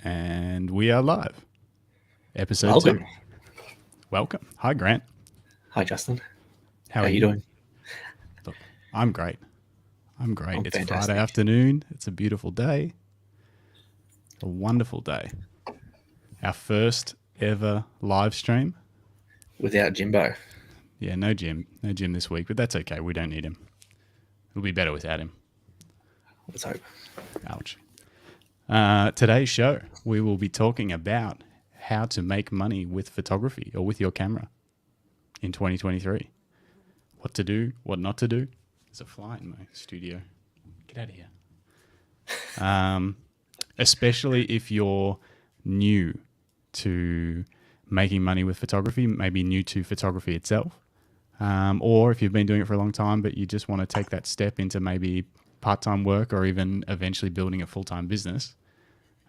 And we are live. Episode Welcome. 2. Welcome. Hi, Grant. Hi, Justin. How are are you you doing? Look, I'm great. I'm great. I'm It's fantastic. Friday afternoon. It's a beautiful day. A wonderful day. Our first ever live stream. Without Jimbo. Yeah, no Jim. No Jim this week, but that's okay. We don't need him. It'll be better without him. Let's hope. Ouch. Today's show, we will be talking about how to make money with photography or with your camera in 2023. What to do, what not to do. There's a fly in my studio. Get out of here. Especially if you're new to making money with photography, maybe new to photography itself, or if you've been doing it for a long time, but you just want to take that step into maybe part-time work or even eventually building a full-time business.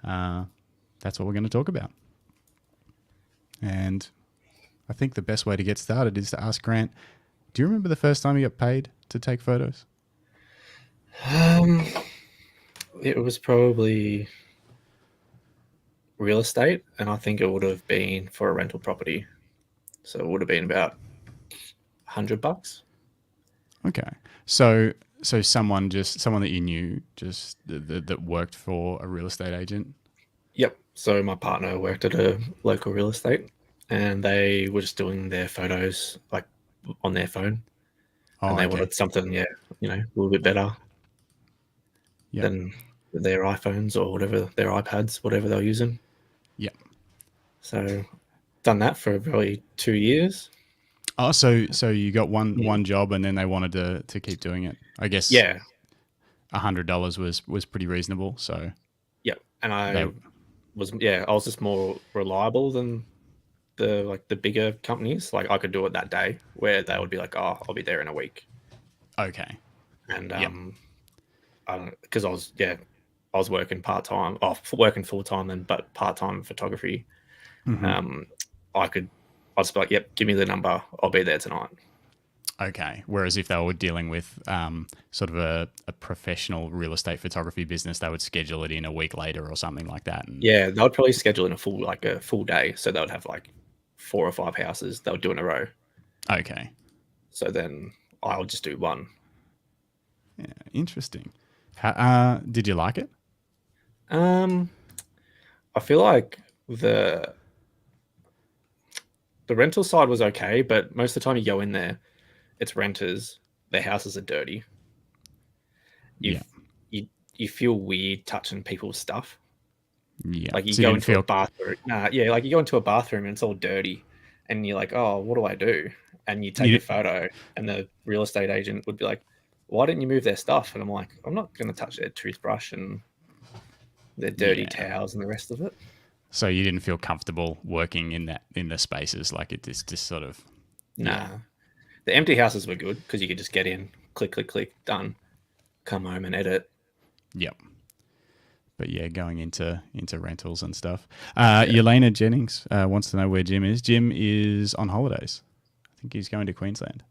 That's what we're going to talk about. And I think the best way to get started is to ask Grant, do you remember the first time you got paid to take photos? It was probably real estate, and I think it would have been for a rental property. So it would have been about $100. Okay. So someone that you knew just that worked for a real estate agent? Yep. So my partner worked at a local real estate, and they were just doing their photos like on their phone, and they wanted something, a little bit better than their iPhones or whatever, their iPads, whatever they're using. Yeah. So done that for probably 2 years. Oh, so you got one job and then they wanted to keep doing it. I guess. Yeah. $100 was pretty reasonable. So. Yep. And I was just more reliable than the bigger companies. Like I could do it that day, where they would be like, "Oh, I'll be there in a week." Okay. And because I was working part-time, working full-time then, but part-time photography. Mm-hmm. I'll just be like, "Yep, give me the number. I'll be there tonight." Okay. Whereas if they were dealing with sort of a professional real estate photography business, they would schedule it in a week later or something like that. Yeah, they would probably schedule in a full day. So they would have like 4 or 5 houses they would do in a row. Okay. So then I'll just do one. Yeah, interesting. Did you like it? I feel like the rental side was okay, but most of the time you go in there, it's renters. Their houses are dirty. You feel weird touching people's stuff. Yeah. Like you go into a bathroom. Like you go into a bathroom and it's all dirty, and you're like, "Oh, what do I do?" And you take a photo, and the real estate agent would be like, "Why didn't you move their stuff?" And I'm like, "I'm not going to touch their toothbrush and their dirty towels and the rest of it." So you didn't feel comfortable working in the spaces, like it is just sort of. Nah. The empty houses were good because you could just get in, click, click, click, done, come home and edit. Yep. But yeah, going into rentals and stuff. Yelena Jennings wants to know where Jim is. Jim is on holidays. I think he's going to Queensland.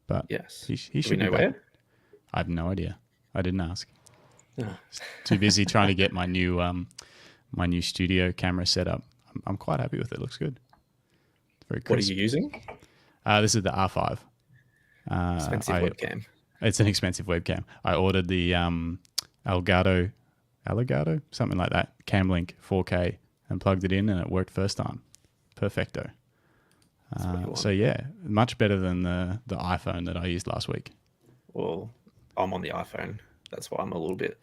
But yes, he should be back. Where? I have no idea. I didn't ask. Too busy trying to get my new studio camera set up. I'm quite happy with it. Looks good. Very crisp. What are you using? This is the R5. Expensive webcam. It's an expensive webcam. I ordered the Elgato, something like that, Camlink 4K, and plugged it in, and it worked first time. Perfecto. So yeah, much better than the iPhone that I used last week. Well, I'm on the iPhone. That's why I'm a little bit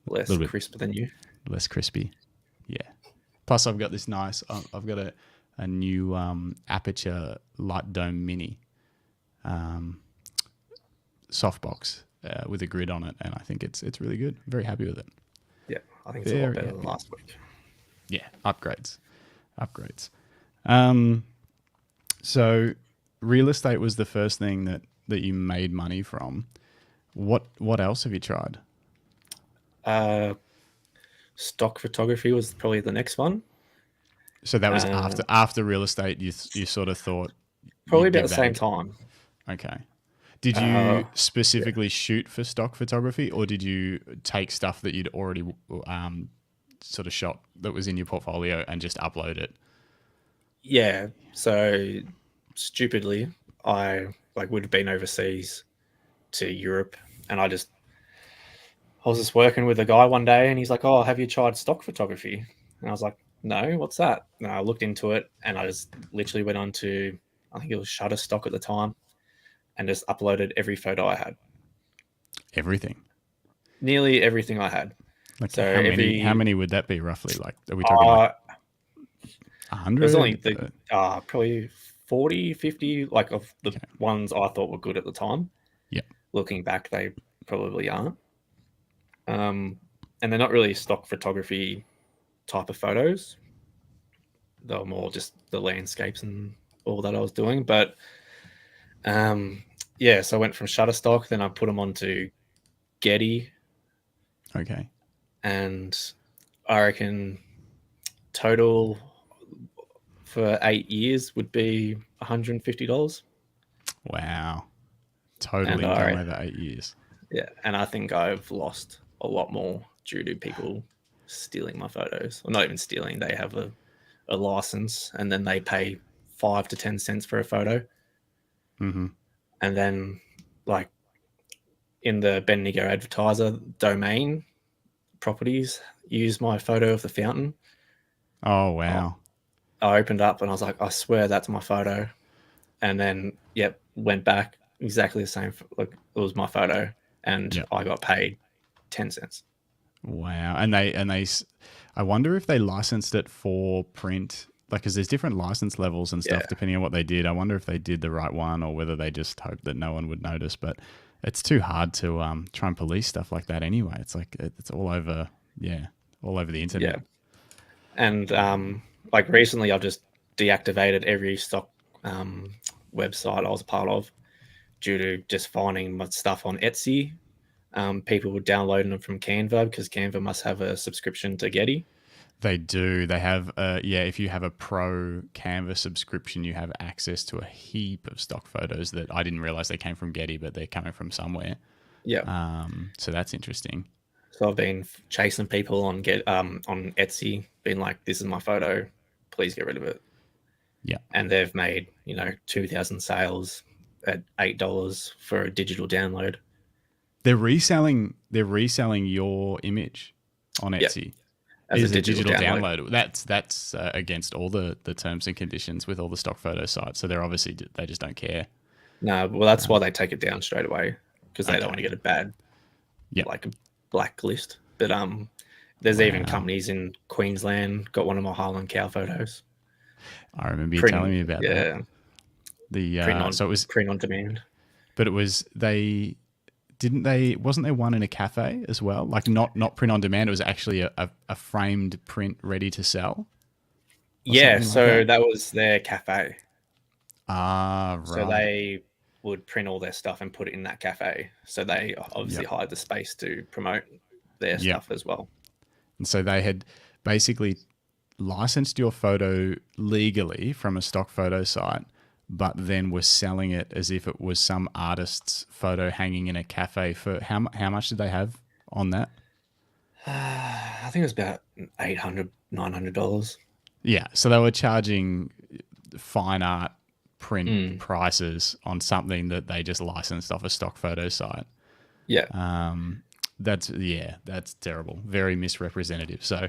less crisp than you. Less crispy. Yeah. Plus, I've got this nice. I've got a new Aperture Light Dome Mini softbox with a grid on it, and I think it's really good. I'm very happy with it. Yeah, I think it's a lot better than last week. Yeah, upgrades. So real estate was the first thing that you made money from. What else have you tried? Stock photography was probably the next one. So that was after real estate. You sort of thought probably about the same time. Okay. Did you specifically shoot for stock photography, or did you take stuff that you'd already sort of shot that was in your portfolio and just upload it? Yeah. So stupidly, I would have been overseas to Europe, and I was just working with a guy one day, and he's like, "Oh, have you tried stock photography?" And I was like, "No, what's that?" And I looked into it, and I just literally went on to, I think it was Shutterstock at the time, and just uploaded every photo I had, Everything. nearly everything I had. Like So how every many would that be roughly? Like, are we talking like it was only 100? the probably 40, 50, like of the Okay. ones I thought were good at the time. Yeah. Looking back, they probably aren't. And they're not really stock photography type of photos. They were more just the landscapes and all that I was doing. But yeah, so I went from Shutterstock, then I put them onto Getty, Okay. and I reckon total for 8 years would be $150. Wow. Total And income I over 8 years. Yeah, and I think I've lost a lot more due to people stealing my photos. Or not even stealing, they have a license, and then they pay 5 to 10 cents for a photo. Mm-hmm. And then, like, in the Bendigo Advertiser domain, properties use my photo of the fountain. Oh, I, wow. I opened up and I was like, I swear that's my photo. And then, yep, went back exactly the same. Like, it was my photo, and Yep. I got paid 10 cents. Wow. And I wonder if they licensed it for print, like, because there's different license levels and stuff Yeah. depending on what they did. I wonder if they did the right one or whether they just hoped that no one would notice. But it's too hard to try and police stuff like that anyway. It's like it's all over, all over the internet. Yeah. And like recently, I've just deactivated every stock website I was a part of due to just finding my stuff on Etsy. People were downloading them from Canva because Canva must have a subscription to Getty. They do. They have, if you have a pro Canva subscription, you have access to a heap of stock photos that I didn't realize they came from Getty, but they're coming from somewhere. Yeah. So that's interesting. So I've been chasing people on Etsy, being like, "This is my photo, please get rid of it." Yeah. And they've made 2,000 sales at $8 for a digital download. They're reselling your image on Etsy. Yep. As Is a digital download. That's against all the terms and conditions with all the stock photo sites. So they're obviously, they just don't care. No, well, that's why they take it down straight away, because they don't want to get a bad, like a blacklist. But there's even companies in Queensland got one of my Highland cow photos. I remember you telling me about that. So it was print on demand. But it was wasn't there one in a cafe as well? Like not print on demand. It was actually a framed print ready to sell. Yeah, so that was their cafe. Ah, right. So they would print all their stuff and put it in that cafe. So they obviously hired the space to promote their stuff as well. And so they had basically licensed your photo legally from a stock photo site, but then were selling it as if it was some artist's photo hanging in a cafe. For how much did they have on that? I think it was about $800, $900. Yeah, so they were charging fine art print prices on something that they just licensed off a stock photo site. Yeah. That's terrible. Very misrepresentative. So,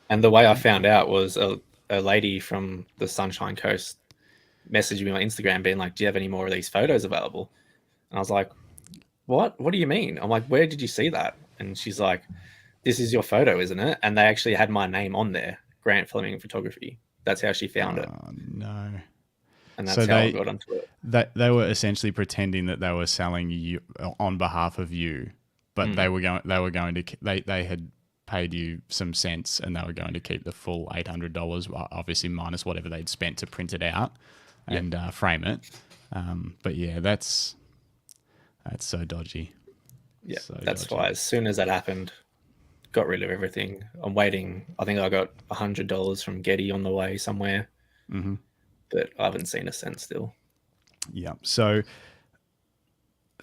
and the way I found out was a lady from the Sunshine Coast messaged me on Instagram being like, "Do you have any more of these photos available?" And I was like, "What do you mean?" I'm like, "Where did you see that?" And she's like, "This is your photo, isn't it?" And they actually had my name on there, Grant Fleming Photography. That's how she found it. Oh no. And that's how I got onto it. They were essentially pretending that they were selling you on behalf of you, but they were going to they had paid you some cents and they were going to keep the full $800, obviously minus whatever they'd spent to print it out and frame it. But yeah, that's so dodgy. Yeah, that's why as soon as that happened, got rid of everything. I'm waiting. I think I got $100 from Getty on the way somewhere. Mm-hmm. But I haven't seen a cent still. Yeah. So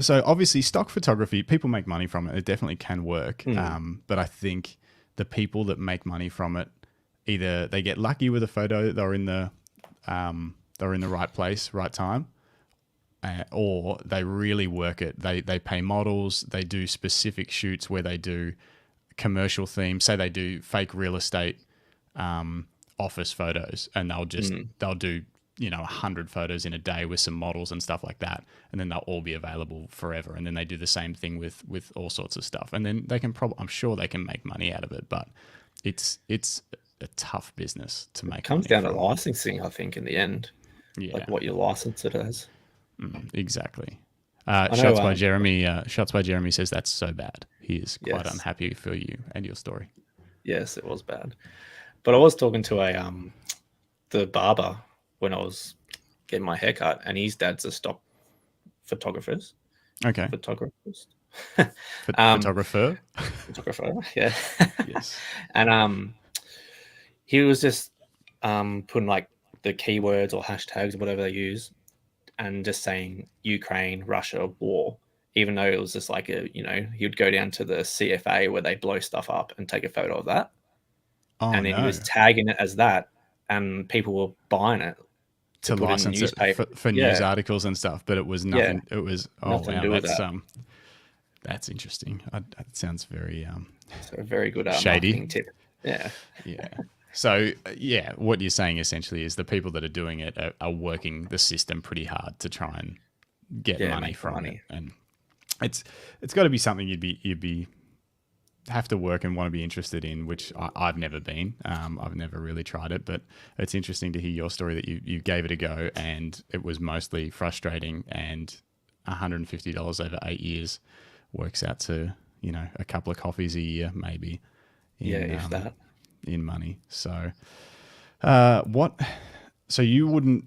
obviously stock photography, people make money from it. It definitely can work. But I think the people that make money from it, either they get lucky with a photo, they're in the right place, right time, or they really work it. They pay models. They do specific shoots where they do commercial themes. Say they do fake real estate office photos, and they'll do 100 photos in a day with some models and stuff like that, and then they'll all be available forever. And then they do the same thing with all sorts of stuff, and then they can I'm sure they can make money out of it, but it's a tough business to make. It comes down to licensing, I think, in the end. Yeah, like what you license it as. Exactly. Shots by Jeremy. Shots by Jeremy says that's so bad. He is quite unhappy for you and your story. Yes, it was bad. But I was talking to the barber when I was getting my haircut, and his dad's a stock photographers. Okay. Photographers. Photographer. Photographer. Yeah. Yes. And he was just putting like the keywords or hashtags or whatever they use, and just saying Ukraine, Russia, war, even though it was just like he would go down to the CFA where they blow stuff up and take a photo of that. Oh, and then he was tagging it as that, and people were buying it to license it for news articles and stuff, but it was nothing. It was, nothing to do with that. That's interesting. That sounds very so very good shady marketing tip. Yeah. Yeah. So, what you're saying essentially is the people that are doing it are working the system pretty hard to try and get money from it. And it's got to be something you'd have to work and want to be interested in, which I've never been. I've never really tried it, but it's interesting to hear your story that you gave it a go and it was mostly frustrating, and $150 over 8 years works out to, a couple of coffees a year, maybe. If that. In money. So so you wouldn't,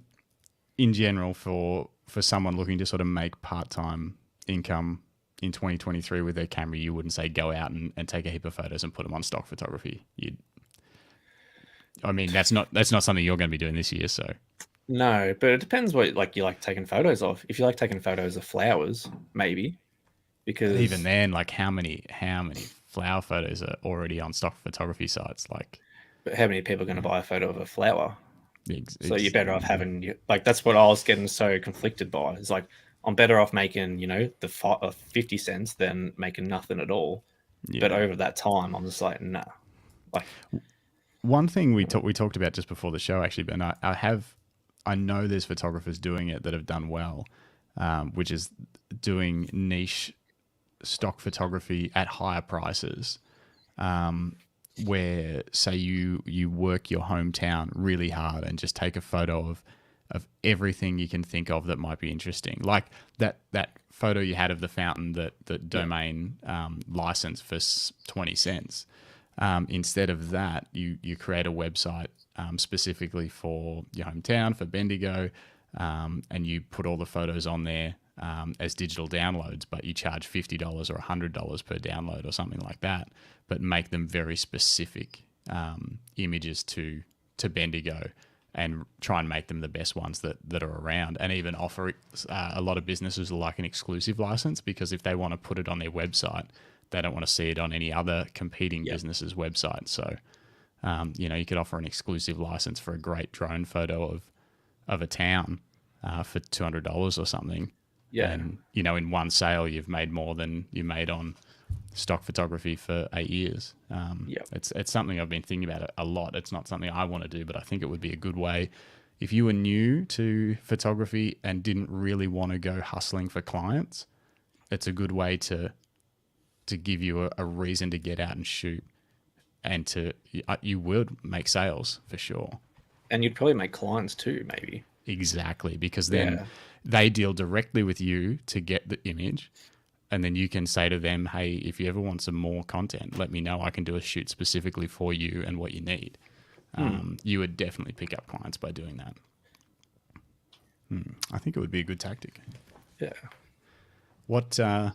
in general, for someone looking to sort of make part-time income in 2023 with their camera, you wouldn't say go out and take a heap of photos and put them on stock photography. That's not something you're going to be doing this year. So no, but it depends what you like taking photos of. If you like taking photos of flowers, maybe, because even then, like how many flower photos are already on stock photography sites? Like, but how many people are going to buy a photo of a flower? So you're better off having that's what I was getting so conflicted by. It's like, I'm better off making, the 50 cents than making nothing at all. Yeah. But over that time, I'm just like, nah. Like, one thing we talked about just before the show, actually, but I know there's photographers doing it that have done well, which is doing niche stock photography at higher prices, where say you work your hometown really hard and just take a photo of everything you can think of that might be interesting, like that photo you had of the fountain that Domain licensed for 20 cents. Instead of that, you create a website specifically for your hometown, for Bendigo, and you put all the photos on there as digital downloads, but you charge $50 or $100 per download or something like that, but make them very specific images to Bendigo, and try and make them the best ones that are around, and even offer a lot of businesses like an exclusive license, because if they want to put it on their website, they don't want to see it on any other competing business's website. So, you could offer an exclusive license for a great drone photo of a town for $200 or something. Yeah. And, in one sale, you've made more than you made on stock photography for 8 years. It's something I've been thinking about a lot. It's not something I want to do, but I think it would be a good way if you were new to photography and didn't really want to go hustling for clients. It's a good way to give you a reason to get out and shoot, and you would make sales for sure. And you'd probably make clients too, maybe. Exactly, because then they deal directly with you to get the image. And then you can say to them, hey, if you ever want some more content, let me know. I can do a shoot specifically for you and what you need. You would definitely pick up clients by doing that. I think it would be a good tactic. Yeah. What are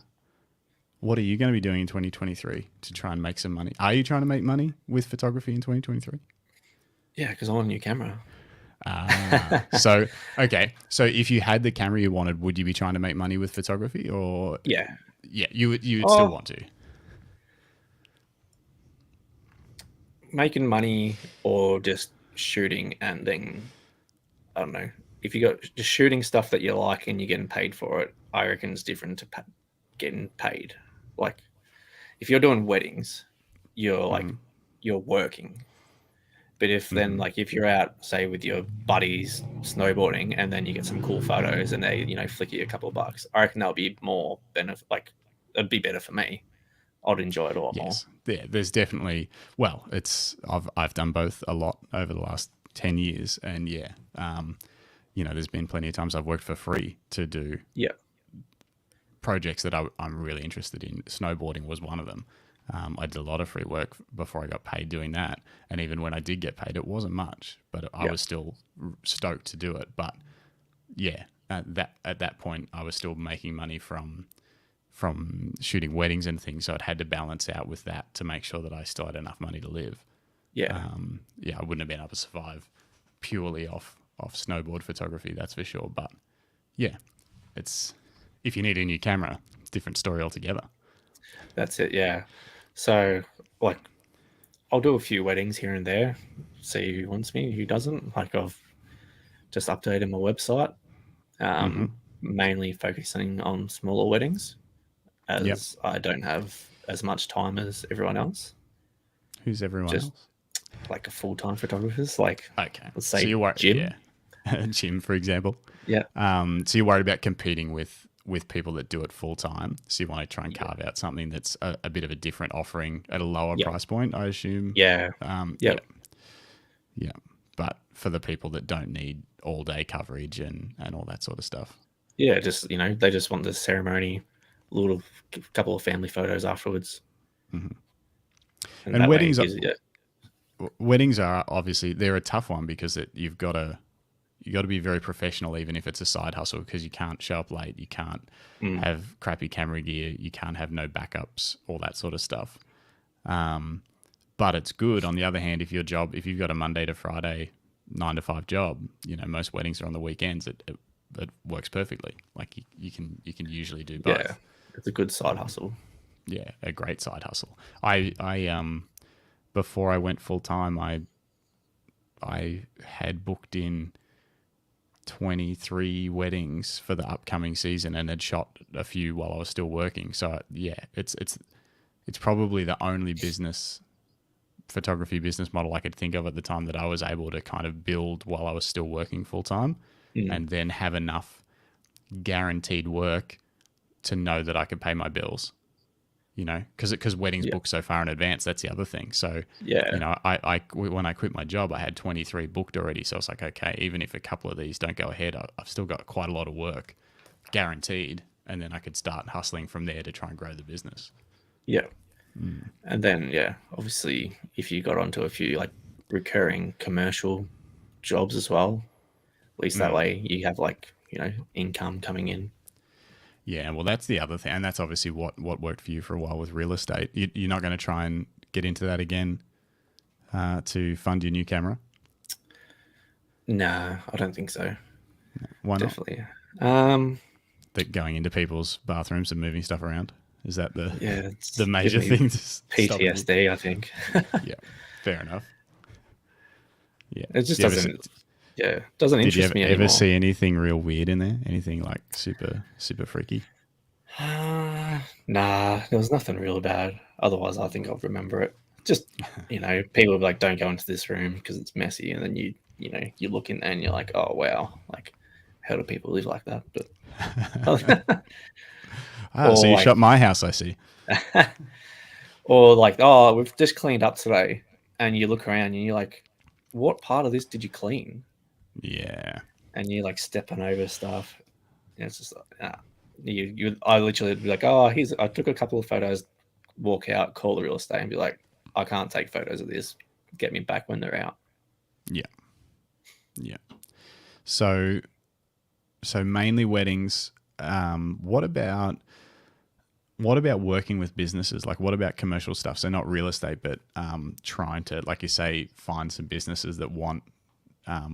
you going to be doing in 2023 to try and make some money? Are you trying to make money with photography in 2023? Yeah, because I want a new camera. So if you had the camera you wanted, would you be trying to make money with photography, or you would still want to? making money or just shooting and then, I don't know, if you got just shooting stuff that you like and you're getting paid for it, I reckon it's different to getting paid. Like if you're doing weddings, you're like you're working. But if then like if you're out, say with your buddies snowboarding, and then you get some cool photos and they flick you a couple of bucks, I reckon that'll be more benefit. Like it'd be better for me. I'd enjoy it a lot more. Yes, yeah. There's definitely I've done both a lot over the last 10 years, and there's been plenty of times I've worked for free to do Yeah, projects that I'm really interested in. Snowboarding was one of them. I did a lot of free work before I got paid doing that, and even when I did get paid, it wasn't much, but I was still stoked to do it. But yeah, at that point, I was still making money from shooting weddings and things, so it had to balance out with that to make sure that I still had enough money to live. yeah, I wouldn't have been able to survive purely off snowboard photography, that's for sure. But yeah, it's if you need a new camera, different story altogether. that's it. Yeah, so like I'll do a few weddings here and there, see who wants me, who doesn't. Like I've just updated my website, mainly focusing on smaller weddings, as I don't have as much time as everyone else. Who's everyone Just else? like a full-time photographers, like Okay, let's so say you're worried, Jim. yeah, Jim, for example. Yeah, So you're worried about competing with people that do it full time. So you want to try and carve out something that's a bit of a different offering at a lower price point, I assume. yeah, Yeah. But for the people that don't need all day coverage and all that sort of stuff. yeah. Just they just want the ceremony, a little couple of family photos afterwards, and And that way weddings it are, gives you. weddings are obviously they're a tough one because you've got to be very professional, even if it's a side hustle, because you can't show up late, you can't have crappy camera gear, you can't have no backups, all that sort of stuff. But it's good on the other hand if you've got a Monday to Friday 9 to 5 job, most weddings are on the weekends. It works perfectly. Like you can usually do both. Yeah, it's a good side hustle. Yeah, a great side hustle. I before I went full time, I had booked in 23 weddings for the upcoming season and had shot a few while I was still working. So yeah, it's probably the only photography business model I could think of at the time that I was able to kind of build while I was still working full time, and then have enough guaranteed work to know that I could pay my bills. Because weddings book so far in advance. That's the other thing. So I when I quit my job, I had 23 booked already. So I was like, okay, even if a couple of these don't go ahead, I've still got quite a lot of work guaranteed, and then I could start hustling from there to try and grow the business. Yeah. And then obviously if you got onto a few like recurring commercial jobs as well, at least that way you have like income coming in. Yeah, well, that's the other thing, and that's obviously what worked for you for a while with real estate. You're not going to try and get into that again to fund your new camera? No, I don't think so. Why not? Definitely. That going into people's bathrooms and moving stuff around, is that it's the major thing? PTSD, I think. Yeah, fair enough. Yeah, it just doesn't interest me anymore. Did you ever see anything real weird in there? Anything like super freaky? Nah, there was nothing real bad. Otherwise, I think I'll remember it. Just people will be like, "Don't go into this room because it's messy," and then you look in there and you're like, "Oh wow, like how do people live like that?" But so you shot my house, I see. Or like, "Oh, we've just cleaned up today," and you look around and you're like, "What part of this did you clean?" Yeah, and you're like stepping over stuff. And it's just like, I literally would be like, "Oh, I took a couple of photos, walk out, call the real estate, and be like, I can't take photos of this. Get me back when they're out." Yeah. So mainly weddings. What about working with businesses? Like, what about commercial stuff? So not real estate, but trying to, like you say, find some businesses that want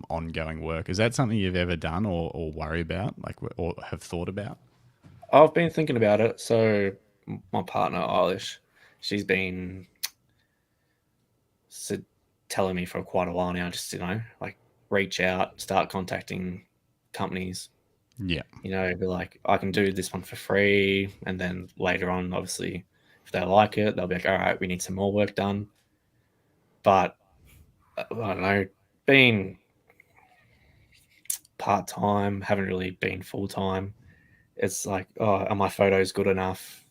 ongoing work. Is that something you've ever done or worry about, like, or have thought about? I've been thinking about it. So my partner Eilish, she's been telling me for quite a while now, just, like reach out, start contacting companies, Yeah. be like, I can do this one for free. And then later on, obviously, if they like it, they'll be like, all right, we need some more work done. But I don't know, being part-time, haven't really been full-time. It's like, oh, are my photos good enough?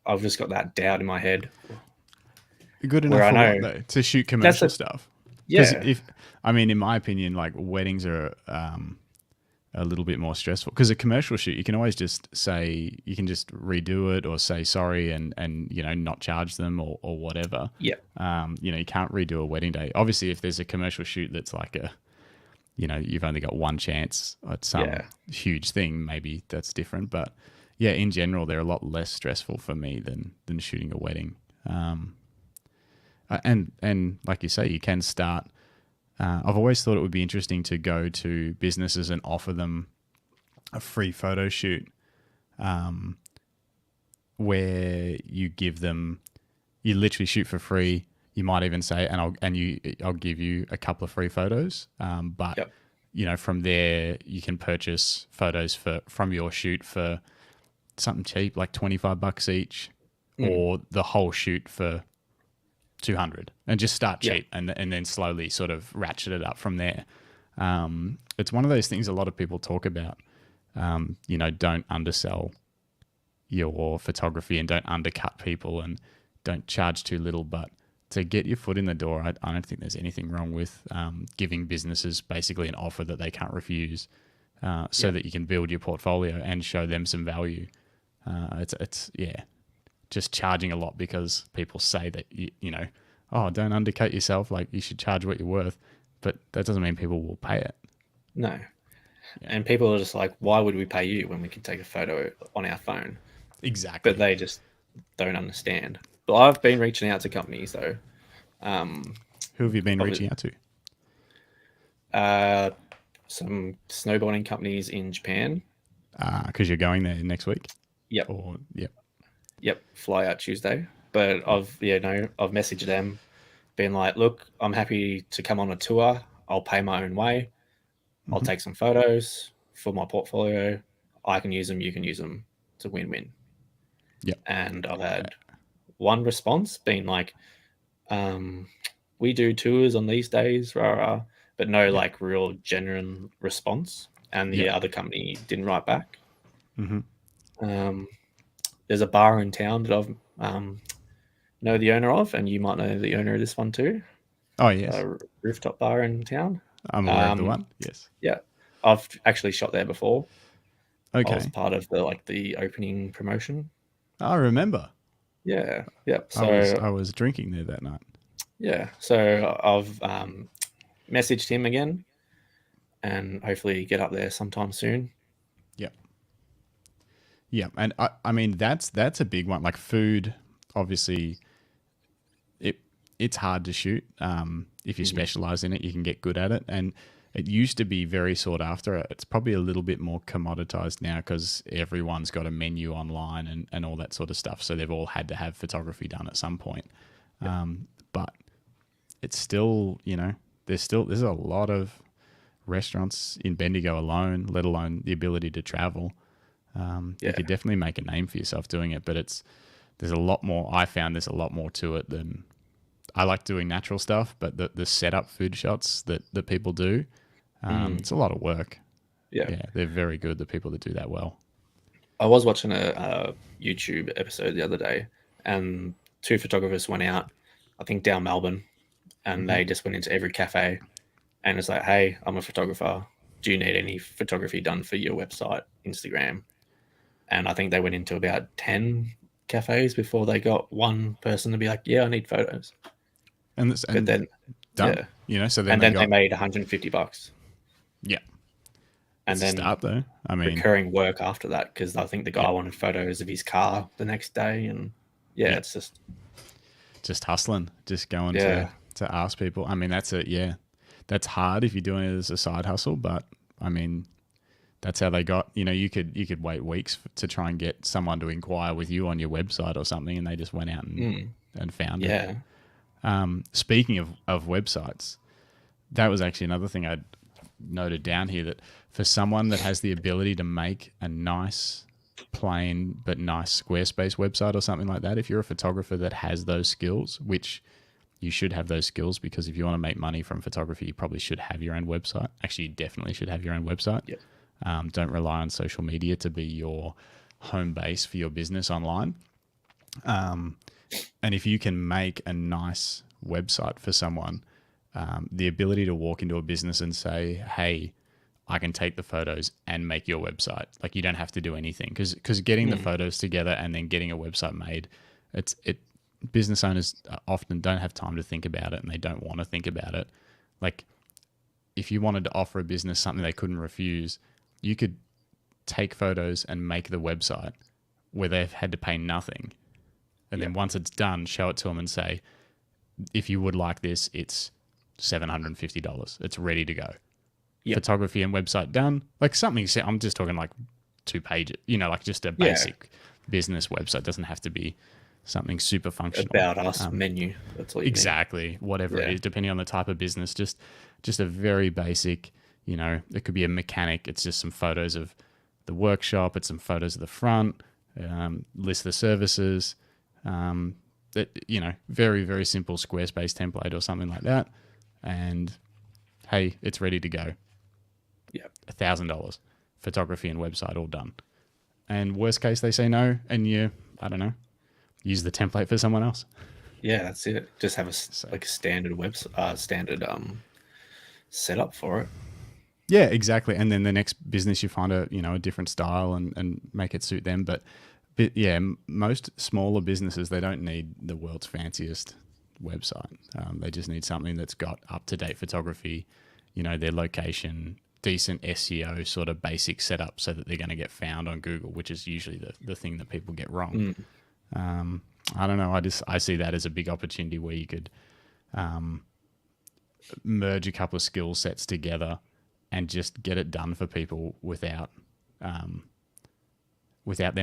I've just got that doubt in my head. Good Where enough I for what know though? To shoot that's commercial stuff? Because yeah, in my opinion, like weddings are a little bit more stressful because a commercial shoot, you can always just say, you can just redo it or say sorry and not charge them or whatever. yeah, You can't redo a wedding day. Obviously, if there's a commercial shoot that's like you've only got one chance at some yeah, huge thing, maybe that's different. But yeah, in general, they're a lot less stressful for me than shooting a wedding. And like you say, you can start. I've always thought it would be interesting to go to businesses and offer them a free photo shoot, where you give them, you literally shoot for free. You might even say, I'll give you a couple of free photos. But yep, from there you can purchase photos from your shoot for something cheap, like $25 each, or the whole shoot for 200, and just start yep, cheap and then slowly sort of ratchet it up from there. It's one of those things a lot of people talk about. Don't undersell your photography and don't undercut people and don't charge too little. But to get your foot in the door, I don't think there's anything wrong with giving businesses basically an offer that they can't refuse, so that you can build your portfolio and show them some value. It's just charging a lot because people say that oh, don't undercut yourself, like you should charge what you're worth, but that doesn't mean people will pay it. no. Yeah. And people are just like, why would we pay you when we can take a photo on our phone? Exactly. But they just don't understand. But I've been reaching out to companies though. Who have you been reaching out to? Some snowboarding companies in Japan. Because you're going there next week. Yep. Yep. Fly out Tuesday. But I've messaged them, been like, look, I'm happy to come on a tour. I'll pay my own way. I'll take some photos for my portfolio. I can use them. You can use them. It's a win-win. Yep. And I've had one response being like, we do tours on these days, but no like real genuine response. And the other company didn't write back. There's a bar in town that I've know the owner of, and you might know the owner of this one too. Oh yes, a rooftop bar in town. I'm aware of the one. Yes. Yeah, I've actually shot there before. Okay. I was part of the opening promotion. I remember. Yeah. So I was drinking there that night. Yeah. So I've messaged him again, and hopefully get up there sometime soon. Yep. Yeah, and I mean that's a big one. Like food, obviously, it's hard to shoot. If you specialize in it, you can get good at it. And it used to be very sought after. It's probably a little bit more commoditized now because everyone's got a menu online and all that sort of stuff. So they've all had to have photography done at some point. But it's still, there's a lot of restaurants in Bendigo alone, let alone the ability to travel. You could definitely make a name for yourself doing it, but there's a lot more. I found there's a lot more to it than I like doing natural stuff, but the setup food shots that people do, it's a lot of work. Yeah, they're very good, the people that do that well. I was watching a YouTube episode the other day, and two photographers went out, I think down Melbourne, and they just went into every cafe and it's like, hey, I'm a photographer. Do you need any photography done for your website, Instagram? And I think they went into about 10 cafes before they got one person to be like, yeah, I need photos. And then done. So then they made $150. Yeah. And then start though. I mean, recurring work after that, because I think the guy wanted photos of his car the next day, and it's just hustling, just going to ask people. I mean, that's hard if you're doing it as a side hustle, but I mean, that's how they got. You could wait weeks to try and get someone to inquire with you on your website or something, and they just went out and found it. Speaking of websites, that was actually another thing I'd noted down here, that for someone that has the ability to make a nice, plain but nice Squarespace website or something like that, if you're a photographer that has those skills, which you should have those skills, because if you want to make money from photography, you probably should have your own website. Actually, you definitely should have your own website. Yep. Don't rely on social media to be your home base for your business online. And if you can make a nice website for someone, the ability to walk into a business and say, hey, I can take the photos and make your website. Like, you don't have to do anything, because getting the photos together and then getting a website made, business owners often don't have time to think about it, and they don't want to think about it. Like, if you wanted to offer a business something they couldn't refuse, you could take photos and make the website where they've had to pay nothing. And then once it's done, show it to them and say, if you would like this, it's $750. It's ready to go. Yep. Photography and website done. Like, something, I'm just talking like 2 pages, like just a basic business website. Doesn't have to be something super functional. About us menu. That's what you exactly need. Whatever it is, depending on the type of business, just a very basic, it could be a mechanic. It's just some photos of the workshop. It's some photos of the front, list the services, very, very simple Squarespace template or something like that. And hey, it's ready to go. Yep. $1,000, photography and website all done. And worst case, they say no, and I don't know, use the template for someone else. Yeah, that's it. Just have a standard standard setup for it. Yeah, exactly. And then the next business, you find a different style and make it suit them. But yeah, most smaller businesses, they don't need the world's fanciest website. They just need something that's got up-to-date photography, their location, decent SEO, sort of basic setup, so that they're going to get found on Google, which is usually the thing that people get wrong. I don't know. I see that as a big opportunity where you could merge a couple of skill sets together and just get it done for people without them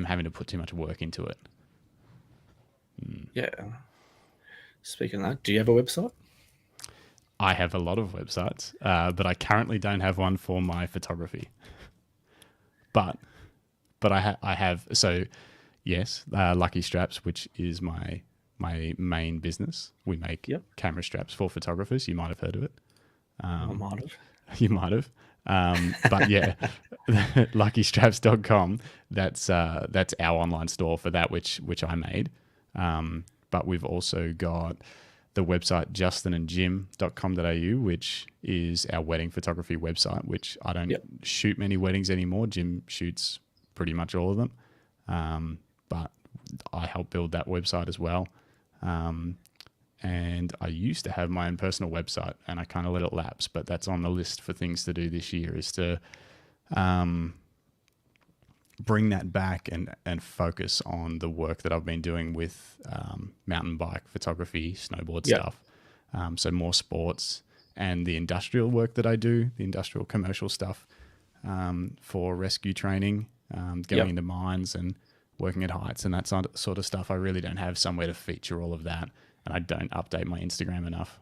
having to put too much work into it. Yeah. Speaking of that, do you have a website? I have a lot of websites, but I currently don't have one for my photography. But I have. So yes, Lucky Straps, which is my main business. We make camera straps for photographers. You might have heard of it. I might have. You might have. But yeah, luckystraps.com, that's our online store for that, which I made. But we've also got the website justinandjim.com.au, which is our wedding photography website, which I don't shoot many weddings anymore. Jim shoots pretty much all of them. But I help build that website as well. And I used to have my own personal website, and I kind of let it lapse, but that's on the list for things to do this year, is to bring that back and focus on the work that I've been doing with mountain bike photography, snowboard stuff. So more sports, and the industrial work that I do, the industrial commercial stuff for rescue training, going into mines and working at heights and that sort of stuff. I really don't have somewhere to feature all of that, and I don't update my Instagram enough.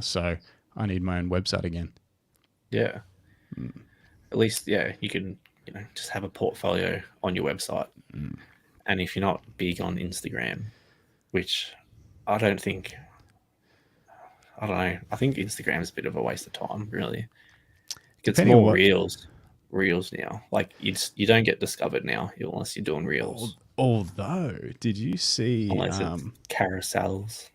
So I need my own website again. Yeah. At least, you can, just have a portfolio on your website. And if you're not big on Instagram, which I don't know. I think Instagram is a bit of a waste of time, really. It's more reels now. Like, you don't get discovered now unless you're doing reels. Although, did you see carousels?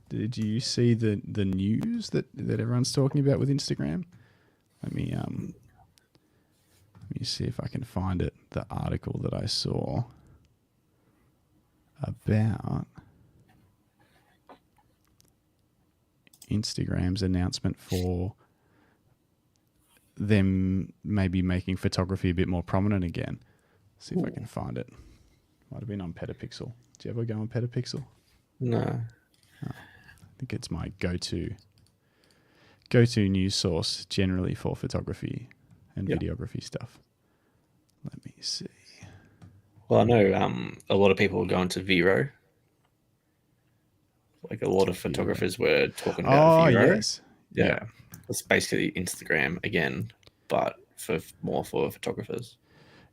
Did you see the news that everyone's talking about with Instagram? Let me see if I can find it. The article that I saw about Instagram's announcement for them maybe making photography a bit more prominent again. See if I can find it. Might have been on Petapixel. Do you ever go on Petapixel? No. I think it's my go-to news source generally for photography and videography stuff. Let me see. Well, I know a lot of people are going to Vero. Like a lot of Vero. photographers were talking about Oh, Vero. yes. Yeah, Yep. it's basically Instagram again, but for more for photographers.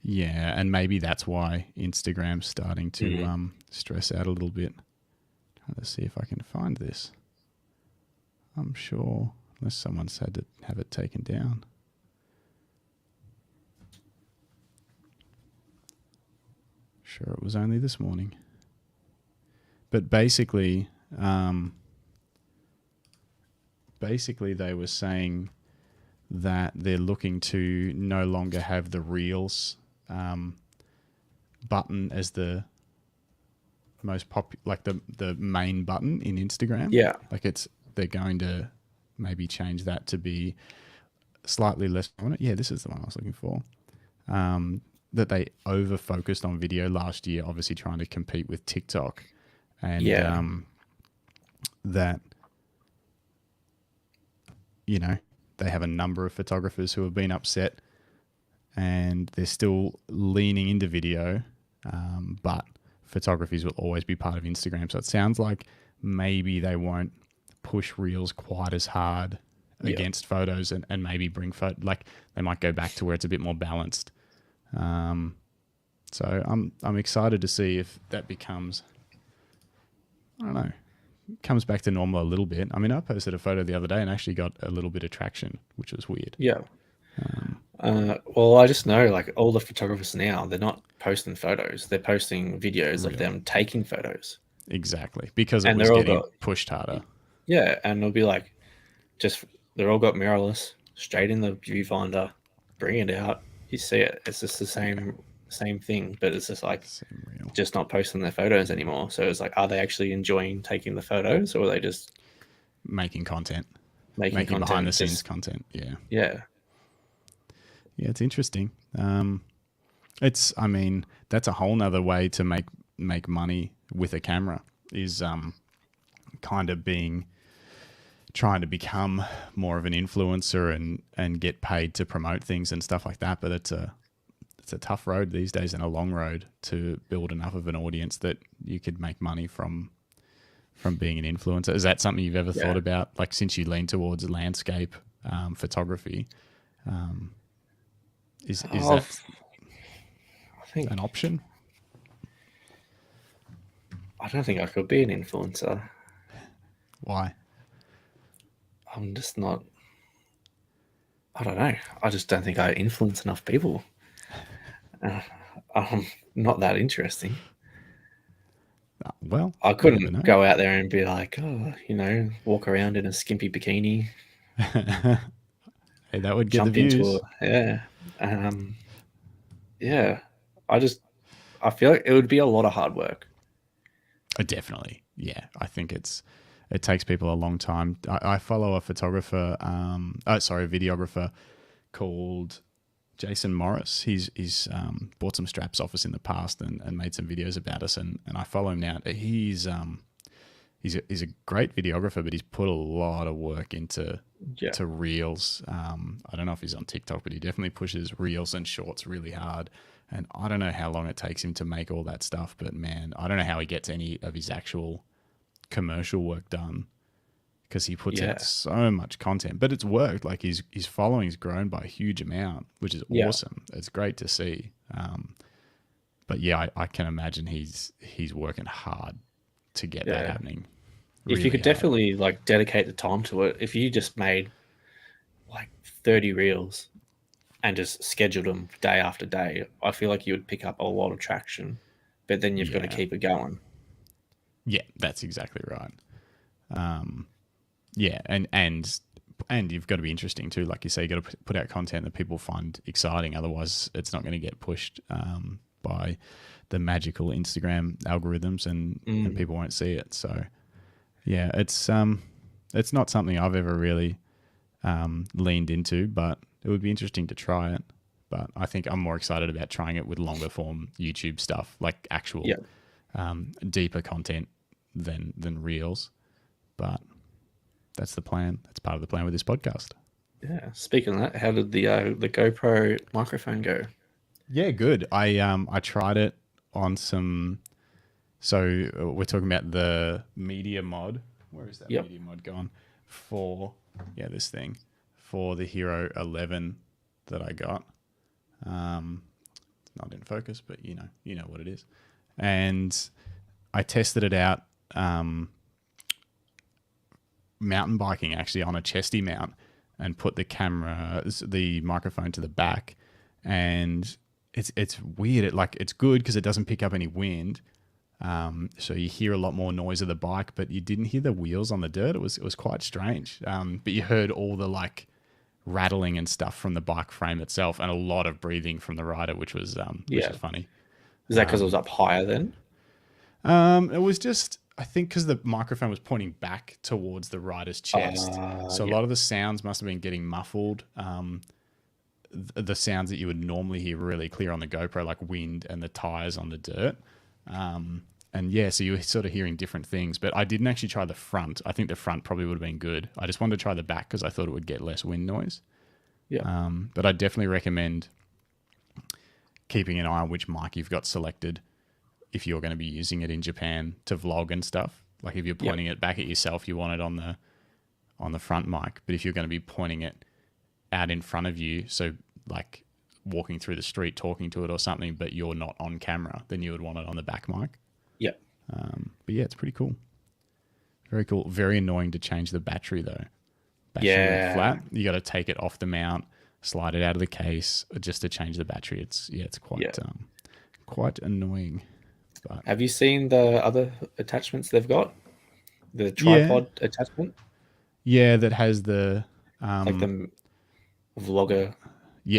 Yeah, and maybe that's why Instagram's starting to Mm. stress out a little bit. Trying to see if I can find this. I'm sure, unless someone's had to have it taken down. Sure, it was only this morning. But basically, they were saying that they're looking to no longer have the Reels button as the most like the main button in Instagram. Yeah, Like they're going to maybe change that to be slightly less prominent. Yeah, this is the one I was looking for. That they over focused on video last year, obviously trying to compete with TikTok, and yeah, that they have a number of photographers who have been upset, and they're still leaning into video, but photographies will always be part of Instagram. So it sounds like maybe they won't push Reels quite as hard yeah. against photos, and maybe bring like they might go back to where it's a bit more balanced. So I'm excited to see if that becomes, I don't know, comes back to normal a little bit. I mean, I posted a photo the other day and actually got a little bit of traction, which was weird. Yeah. Well, I just know like all the photographers now, they're not posting photos; they're posting videos of them taking photos. Exactly, because it And was they're all getting got pushed harder. yeah, and it'll be like they're all got mirrorless, straight in the viewfinder, bring it out. You see it. It's just the same thing, but it's just like Same just not posting their photos anymore. So it's like, are they actually enjoying taking the photos, or are they just making content, making content behind the scenes content? Yeah, yeah, it's interesting. I mean, that's a whole nother way to make money with a camera, is kind of trying to become more of an influencer and get paid to promote things and stuff like that. But it's a tough road these days, and a long road to build enough of an audience that you could make money from being an influencer. Is that something you've ever thought about? Like, since you lean towards landscape photography, is that I think an option? I don't think I could be an influencer. Why? I'm just not. I don't know. I just don't think I influence enough people. I'm not that interesting. Well, I you never couldn't know. go out there and be like, oh, walk around in a skimpy bikini, Hey, that would get the jump into views. it. Yeah. Yeah. I feel like it would be a lot of hard work. Definitely. Yeah. I think it takes people a long time. I follow a photographer, videographer called Jason Morris. He's bought some straps off us in the past and made some videos about us, and I follow him now. He's a great videographer, but he's put a lot of work into to Reels. I don't know if he's on TikTok, but he definitely pushes Reels and Shorts really hard. And I don't know how long it takes him to make all that stuff, but man, I don't know how he gets any of his actual commercial work done, because he puts out so much content. But it's worked. Like, his following's grown by a huge amount, which is awesome. It's great to see. But yeah, I can imagine he's working hard to get that happening. If you could definitely like dedicate the time to it, if you just made like 30 reels and just scheduled them day after day, I feel like you would pick up a lot of traction. But then you've got to keep it going. Yeah, that's exactly right. Yeah, and you've got to be interesting too. Like you say, you got to put out content that people find exciting. Otherwise, it's not going to get pushed by the magical Instagram algorithms, and people won't see it. So, yeah, it's not something I've ever really leaned into, but it would be interesting to try it. But I think I'm more excited about trying it with longer form YouTube stuff, like actual deeper content than reels. But that's the plan. That's part of the plan with this podcast. Yeah. Speaking of that, how did the GoPro microphone go? Yeah, good. I tried it on some So we're talking about the media mod. Where is that Yep. media mod gone? For, this thing. For the Hero 11 that I got. Not in focus, but you know what it is. And I tested it out mountain biking actually on a chesty mount and put the microphone to the back, and it's weird. It's good because it doesn't pick up any wind, so you hear a lot more noise of the bike, but you didn't hear the wheels on the dirt. It was quite strange, but you heard all the rattling and stuff from the bike frame itself, and a lot of breathing from the rider, which was funny. Is that because it was up higher then? It was just, I think, because the microphone was pointing back towards the rider's chest, so a lot of the sounds must have been getting muffled. The sounds that you would normally hear really clear on the GoPro, like wind and the tires on the dirt. So you were sort of hearing different things, but I didn't actually try the front. I think the front probably would have been good. I just wanted to try the back because I thought it would get less wind noise. Yeah. But I definitely recommend keeping an eye on which mic you've got selected if you're going to be using it in Japan to vlog and stuff. Like if you're pointing it back at yourself, you want it on the front mic. But if you're going to be pointing it out in front of you, so like walking through the street talking to it or something, but you're not on camera, then you would want it on the back mic. Yeah. But yeah, it's pretty cool. Very cool. Very annoying to change the battery though. Battery flat. You got to take it off the mount, slide it out of the case just to change the battery. It's quite annoying. But have you seen the other attachments they've got? The tripod attachment? Yeah, that has the like the vlogger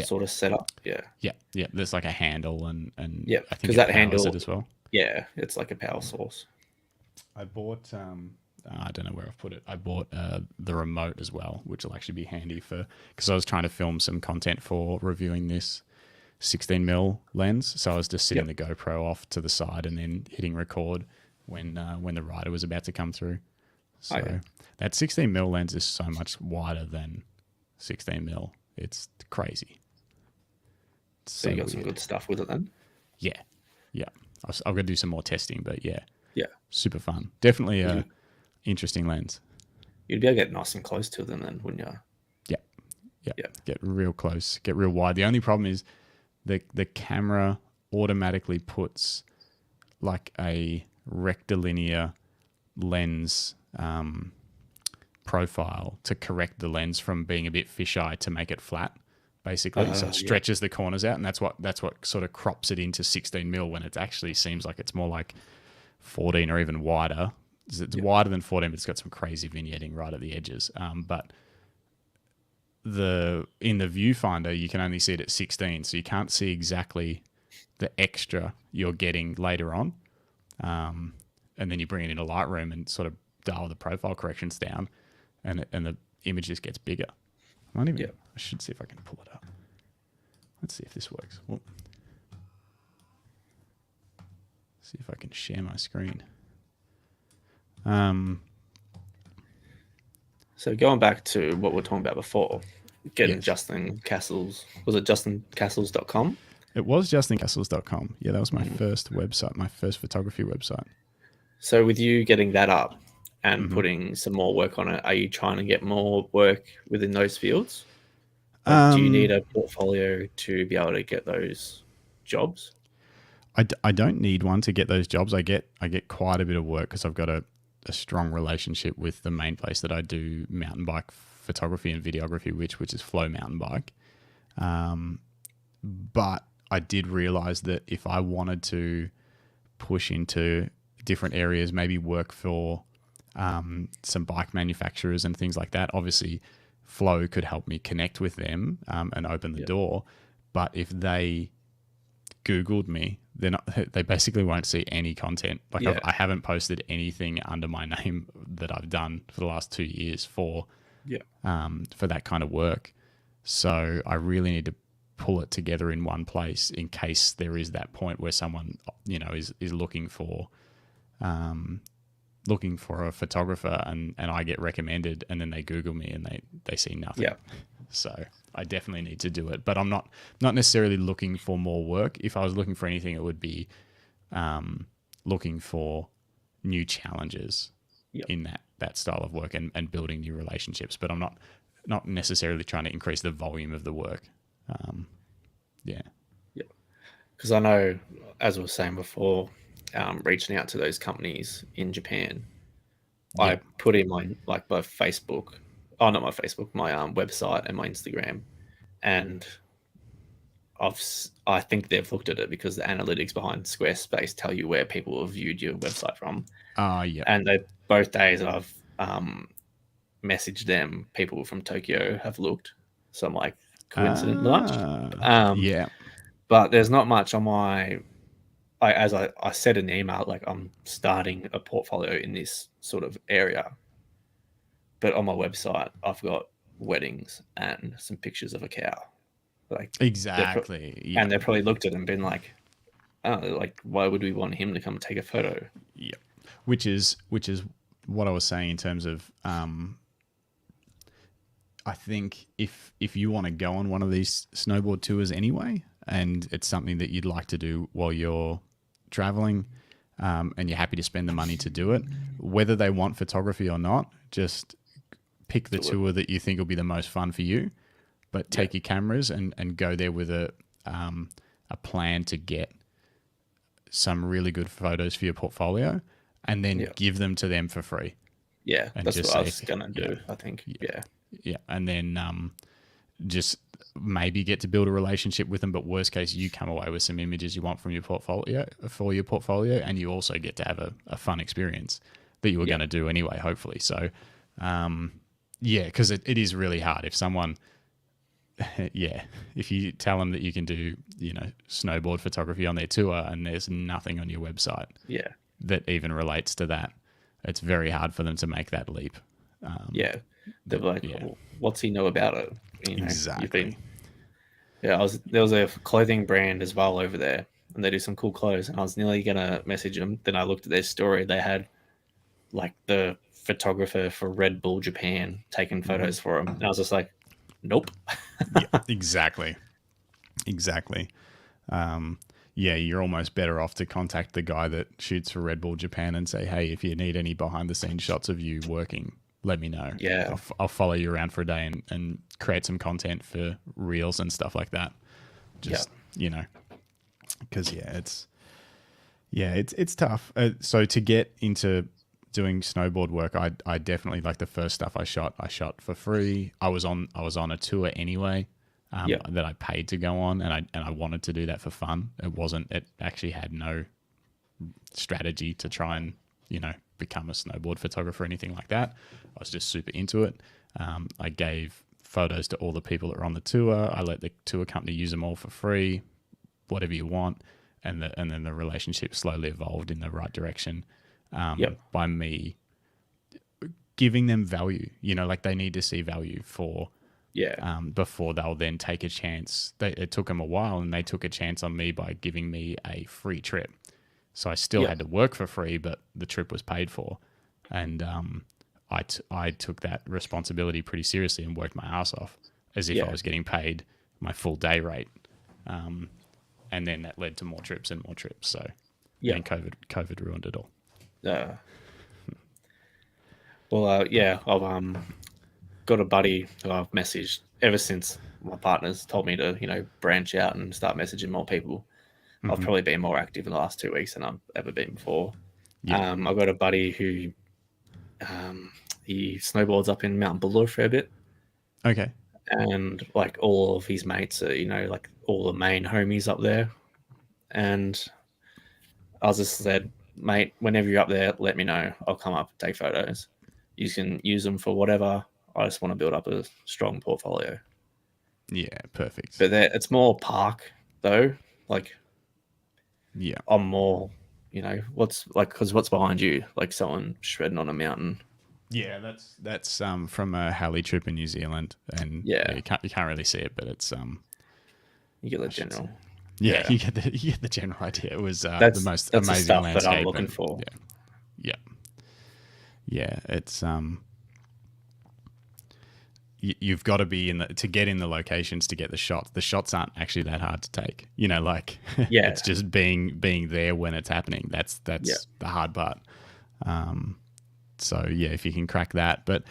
sort of setup. Yeah. Yeah. There's like a handle and yeah, I think that handle it as well. Yeah, it's like a power source. I bought I don't know where I've put it. I bought the remote as well, which will actually be handy because I was trying to film some content for reviewing this 16mm lens. So I was just sitting the GoPro off to the side and then hitting record when the rider was about to come through. So that 16mm lens is so much wider than 16mm. It's crazy. So you got some good stuff with it then? Yeah. I've got to do some more testing, but yeah, super fun. Definitely a interesting lens. You'd be able to get nice and close to them then, wouldn't you? Yeah. Get real close, get real wide. The only problem is the camera automatically puts like a rectilinear lens profile to correct the lens from being a bit fisheye to make it flat, basically. So it stretches the corners out, and that's what sort of crops it into 16mm when it actually seems like it's more like 14 or even wider. It's wider than 14, but it's got some crazy vignetting right at the edges. But in the viewfinder, you can only see it at 16, so you can't see exactly the extra you're getting later on. And then you bring it into Lightroom and sort of dial the profile corrections down, and the image just gets bigger. I should see if I can pull it up. Let's see if this works. Well, see if I can share my screen. So going back to what we were talking about before, getting Justin Castles, was it justincastles.com? It was justincastles.com. Yeah, that was my first website, my first photography website. So with you getting that up and putting some more work on it, are you trying to get more work within those fields? Do you need a portfolio to be able to get those jobs? I don't need one to get those jobs. I get quite a bit of work because I've got a strong relationship with the main place that I do mountain bike photography and videography, which is Flow Mountain Bike. But I did realize that if I wanted to push into different areas, maybe work for some bike manufacturers and things like that, obviously Flow could help me connect with them and open the door. But if they Googled me, they basically won't see any content. I haven't posted anything under my name that I've done for the last 2 years for that kind of work. So I really need to pull it together in one place in case there is that point where someone, is looking for a photographer and I get recommended, and then they Google me and they see nothing. Yeah. So I definitely need to do it, but I'm not necessarily looking for more work. If I was looking for anything, it would be looking for new challenges Yep. in that style of work and building new relationships. But I'm not necessarily trying to increase the volume of the work. Yeah. Yep. Because I know, as I was saying before, reaching out to those companies in Japan, I Yeah. put in my like both Facebook, oh not my Facebook, my website and my Instagram, and I think they've looked at it because the analytics behind Squarespace tell you where people have viewed your website from, Yeah. and they both days I've messaged them, people from Tokyo have looked, so I'm like, coincident much? Yeah. But there's not much on my. As I said in the email, like I'm starting a portfolio in this sort of area, but on my website I've got weddings and some pictures of a cow. Like Exactly. Yeah. and they've probably looked at it and been like, oh, like why would we want him to come take a photo? Yeah. Which is what I was saying in terms of I think if you want to go on one of these snowboard tours anyway, and it's something that you'd like to do while you're traveling, and you're happy to spend the money to do it, whether they want photography or not, just pick the tour that you think will be the most fun for you. But take your cameras and go there with a plan to get some really good photos for your portfolio, and then give them to them for free. Yeah, and that's what I was gonna do. I think. Yeah, and then just maybe get to build a relationship with them. But worst case, you come away with some images you want from your portfolio, and you also get to have a fun experience that you were going to do anyway, hopefully. So, because it is really hard if someone, if you tell them that you can do, snowboard photography on their tour and there's nothing on your website, that even relates to that, it's very hard for them to make that leap. They're like, well, what's he know about it? Exactly. There was a clothing brand as well over there, and they do some cool clothes. And I was nearly gonna message them. Then I looked at their story. They had like the photographer for Red Bull Japan taking photos for them, and I was just like, nope. Exactly. You're almost better off to contact the guy that shoots for Red Bull Japan and say, hey, if you need any behind the scenes shots of you working, let me know. Yeah. I'll follow you around for a day and create some content for reels and stuff like that. Just, because it's tough. So to get into doing snowboard work, I definitely, like, the first stuff I shot for free. I was on a tour anyway, that I paid to go on, and I wanted to do that for fun. It actually had no strategy to try and, become a snowboard photographer or anything like that. I was just super into it. I gave photos to all the people that were on the tour. I let the tour company use them all for free, whatever you want. And then the relationship slowly evolved in the right direction, by me giving them value. Like, they need to see value before they'll then take a chance. It took them a while, and they took a chance on me by giving me a free trip. So I still had to work for free, but the trip was paid for. And I took that responsibility pretty seriously and worked my ass off as if I was getting paid my full day rate. And then that led to more trips and more trips. So and COVID ruined it all. I've got a buddy who I've messaged ever since my partner's told me to, branch out and start messaging more people. Mm-hmm. I've probably been more active in the last 2 weeks than I've ever been before. I've got a buddy who he snowboards up in Mount Buller for a bit. Okay. And like all of his mates are, like all the main homies up there. And I just said, mate, whenever you're up there, let me know. I'll come up and take photos. You can use them for whatever. I just want to build up a strong portfolio. Yeah, perfect. But it's more park though. Like, I'm more, because what's behind you? Like someone shredding on a mountain. Yeah, that's from a Halley trip in New Zealand, and you can't really see it, but it's you get the general. Yeah, you get the general idea. It was the most amazing the stuff landscape that I'm looking for. Yeah, it's you've got to be to get in the locations to get the shots. The shots aren't actually that hard to take. Like Yeah. it's just being there when it's happening. That's Yeah. the hard part. So yeah, if you can crack that, but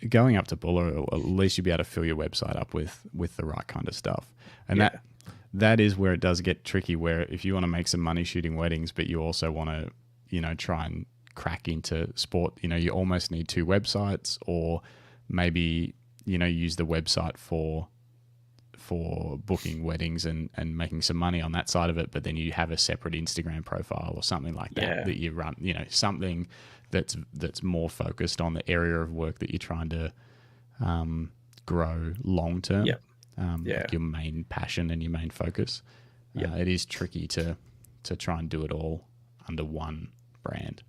going up to Buller, at least you'll be able to fill your website up with the right kind of stuff. And that is where it does get tricky, where if you want to make some money shooting weddings, but you also want to, try and crack into sport, you almost need two websites, or maybe, use the website for booking weddings and making some money on that side of it. But then you have a separate Instagram profile or something like that you run, something that's more focused on the area of work that you're trying to grow long term. Like your main passion and your main focus. It is tricky to try and do it all under one brand.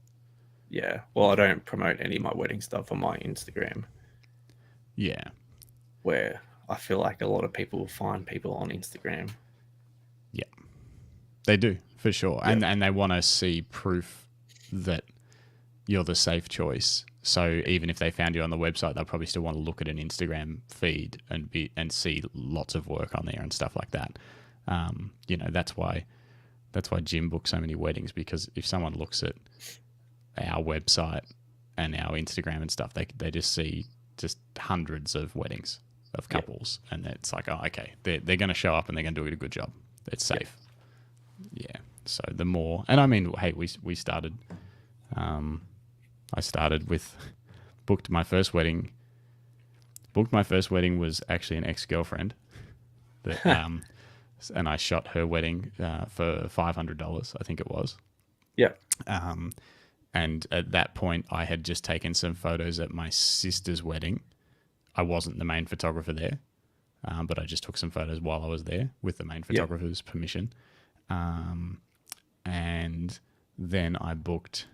Yeah. Well, I don't promote any of my wedding stuff on my Instagram. Yeah. Where I feel like a lot of people find people on Instagram. Yeah. They do, for sure. Yeah. And they want to see proof that you're the safe choice. So even if they found you on the website, they'll probably still want to look at an Instagram feed and see lots of work on there and stuff like that. That's why Jim books so many weddings, because if someone looks at our website and our Instagram and stuff, they just see just hundreds of weddings of couples, and it's like, oh, okay, they're going to show up and they're going to do a good job. It's safe. Yeah. So the more, and I mean, hey, we started. I started with booked my first wedding. Booked my first wedding was actually an ex-girlfriend that, and I shot her wedding for $500, I think it was. Yeah. And at that point, I had just taken some photos at my sister's wedding. I wasn't the main photographer there, but I just took some photos while I was there with the main photographer's permission. And then I booked,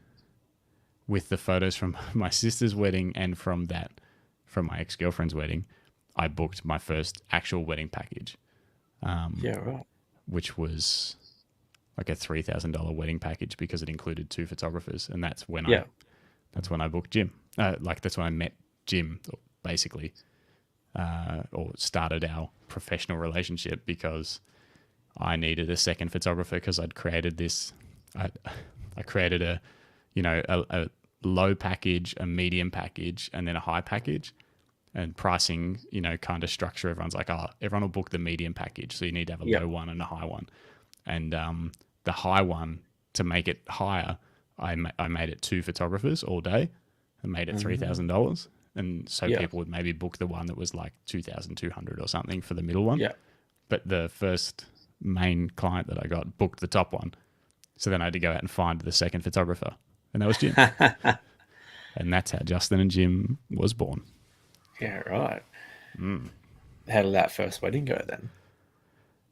with the photos from my sister's wedding and from my ex-girlfriend's wedding, I booked my first actual wedding package. Which was like a $3,000 wedding package, because it included two photographers, and that's when I booked Jim. That's when I met Jim, basically, or started our professional relationship, because I needed a second photographer, because I'd created this. I created a low package, a medium package, and then a high package. And pricing, kind of structure, everyone's like, oh, everyone will book the medium package, so you need to have a low one and a high one. And the high one, to make it higher, I made it two photographers all day and made it $3,000. And so people would maybe book the one that was like $2,200 or something for the middle one. Yeah. But the first main client that I got booked the top one. So then I had to go out and find the second photographer, and that was Jim. And that's how Justin and Jim was born. Yeah, right. How did that first wedding go then?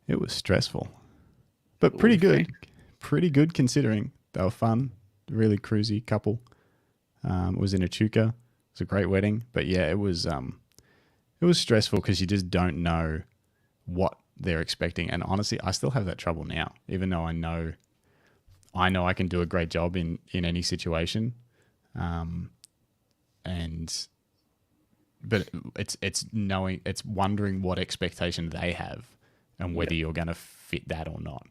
It was stressful, but pretty good. Pretty good considering. They were fun, really cruisy couple. It was in Echuca. It was a great wedding, but yeah, it was stressful, because you just don't know what they're expecting. And honestly, I still have that trouble now, even though I know I can do a great job in any situation. But it's wondering what expectation they have and whether you're going to fit that or not.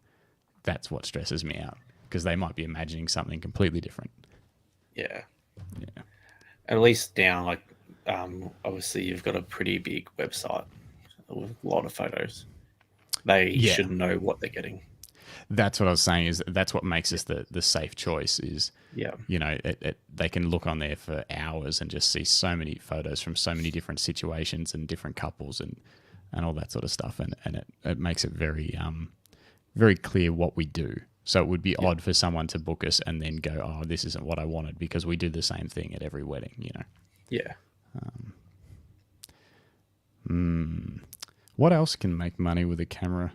That's what stresses me out, because they might be imagining something completely different. Yeah. At least now, obviously you've got a pretty big website with a lot of photos. They should know what they're getting. That's what I was saying, is that's what makes us the safe choice is, they can look on there for hours and just see so many photos from so many different situations and different couples and all that sort of stuff. And it makes it very, very clear what we do. So it would be odd for someone to book us and then go, oh, this isn't what I wanted, because we do the same thing at every wedding, Yeah. What else can make money with a camera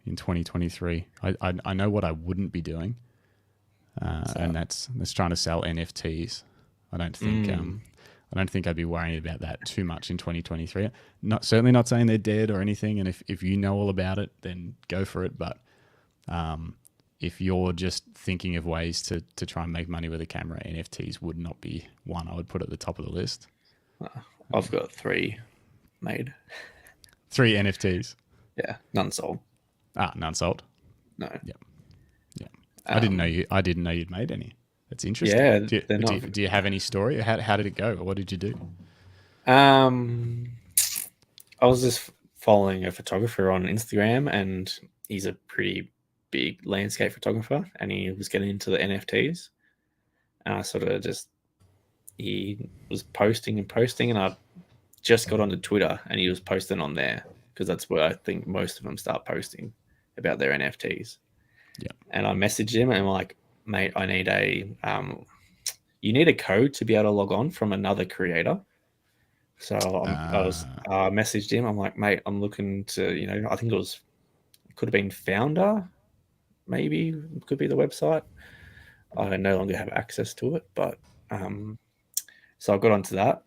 in 2023? I know what I wouldn't be doing, and that's trying to sell NFTs. I don't think I'd be worrying about that too much in 2023. Certainly not saying they're dead or anything. And if you know all about it, then go for it. But if you're just thinking of ways to try and make money with a camera, NFTs would not be one I would put at the top of the list. I've got 3. made. 3 NFTs. Yeah, none sold. None sold. No. Yeah. Yeah. I didn't know you'd made any. That's interesting. Yeah, Do they're you, do not. you, do you have any story? How did it go? What did you do? Um, I was just following a photographer on Instagram, and he's a pretty big landscape photographer, and he was getting into the NFTs. And I sort of just he was posting and posting, and I just got onto Twitter, and he was posting on there because that's where I think most of them start posting about their NFTs. Yeah. And I messaged him, and I'm like, mate, I need you need a code to be able to log on from another creator. So I messaged him. I'm like, mate, I'm looking to, I think it could have been Founder, maybe could be the website. I no longer have access to it, but so I got onto that,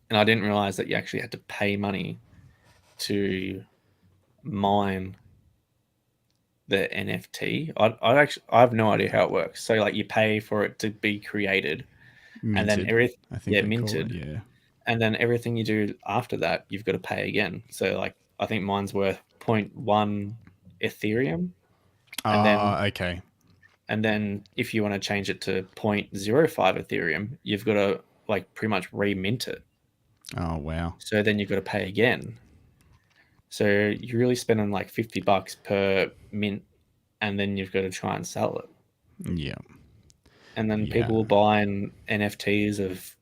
and I didn't realize that you actually had to pay money to mine the NFT. I have no idea how it works. So like you pay for it to be created, Minted. and then everything, I think minted, yeah. And then everything you do after that, you've got to pay again. So like I think mine's worth 0.1 Ethereum. Okay. And then if you want to change it to 0.05 Ethereum, you've got to like pretty much remint it. Oh wow. So then you've got to pay again. So you're really spending like $50 per mint, and then you've got to try and sell it. Yeah. And then people buying NFTs of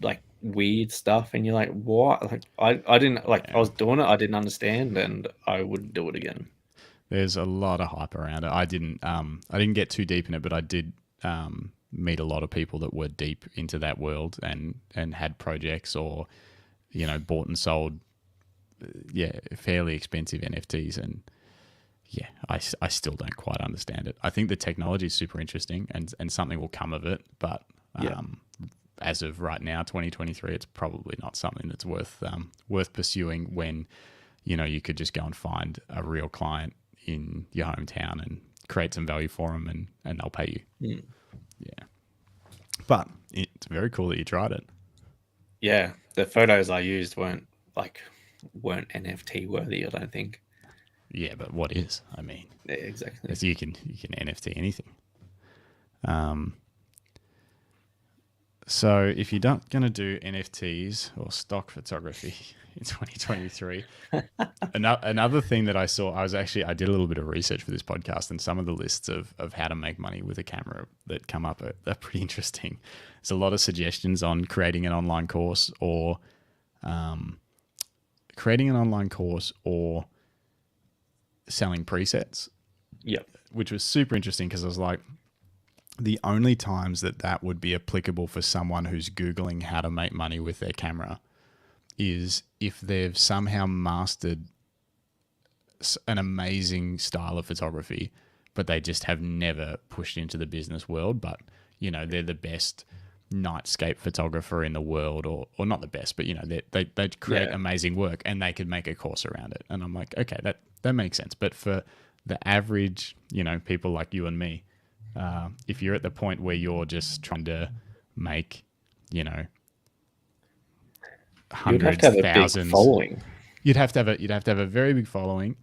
like weird stuff, and you're like, what? Like I didn't like. I was doing it. I didn't understand, and I wouldn't do it again. There's a lot of hype around it. I didn't get too deep in it, but I did meet a lot of people that were deep into that world and had projects or bought and sold fairly expensive NFTs, and I still don't quite understand it. I think the technology is super interesting and something will come of it, but as of right now, 2023, it's probably not something that's worth pursuing when you could just go and find a real client in your hometown and create some value for them, and they'll pay you. Yeah, but it's very cool that you tried it. Yeah, the photos I used weren't NFT worthy, I don't think. Yeah, but what is? I mean, yeah, exactly. You can NFT anything. So if you're not going to do NFTs or stock photography in 2023, another thing that I saw, I did a little bit of research for this podcast, and some of the lists of how to make money with a camera that come up are pretty interesting. There's a lot of suggestions on creating an online course or selling presets. Yep. Which was super interesting because I was like, the only times that would be applicable for someone who's Googling how to make money with their camera is if they've somehow mastered an amazing style of photography, but they just have never pushed into the business world. But, they're the best nightscape photographer in the world, or not the best, but, they create amazing work and they could make a course around it. And I'm like, okay, that makes sense. But for the average, people like you and me, if you're at the point where you're just trying to make, hundreds, thousands, following. You'd have to have a very big following,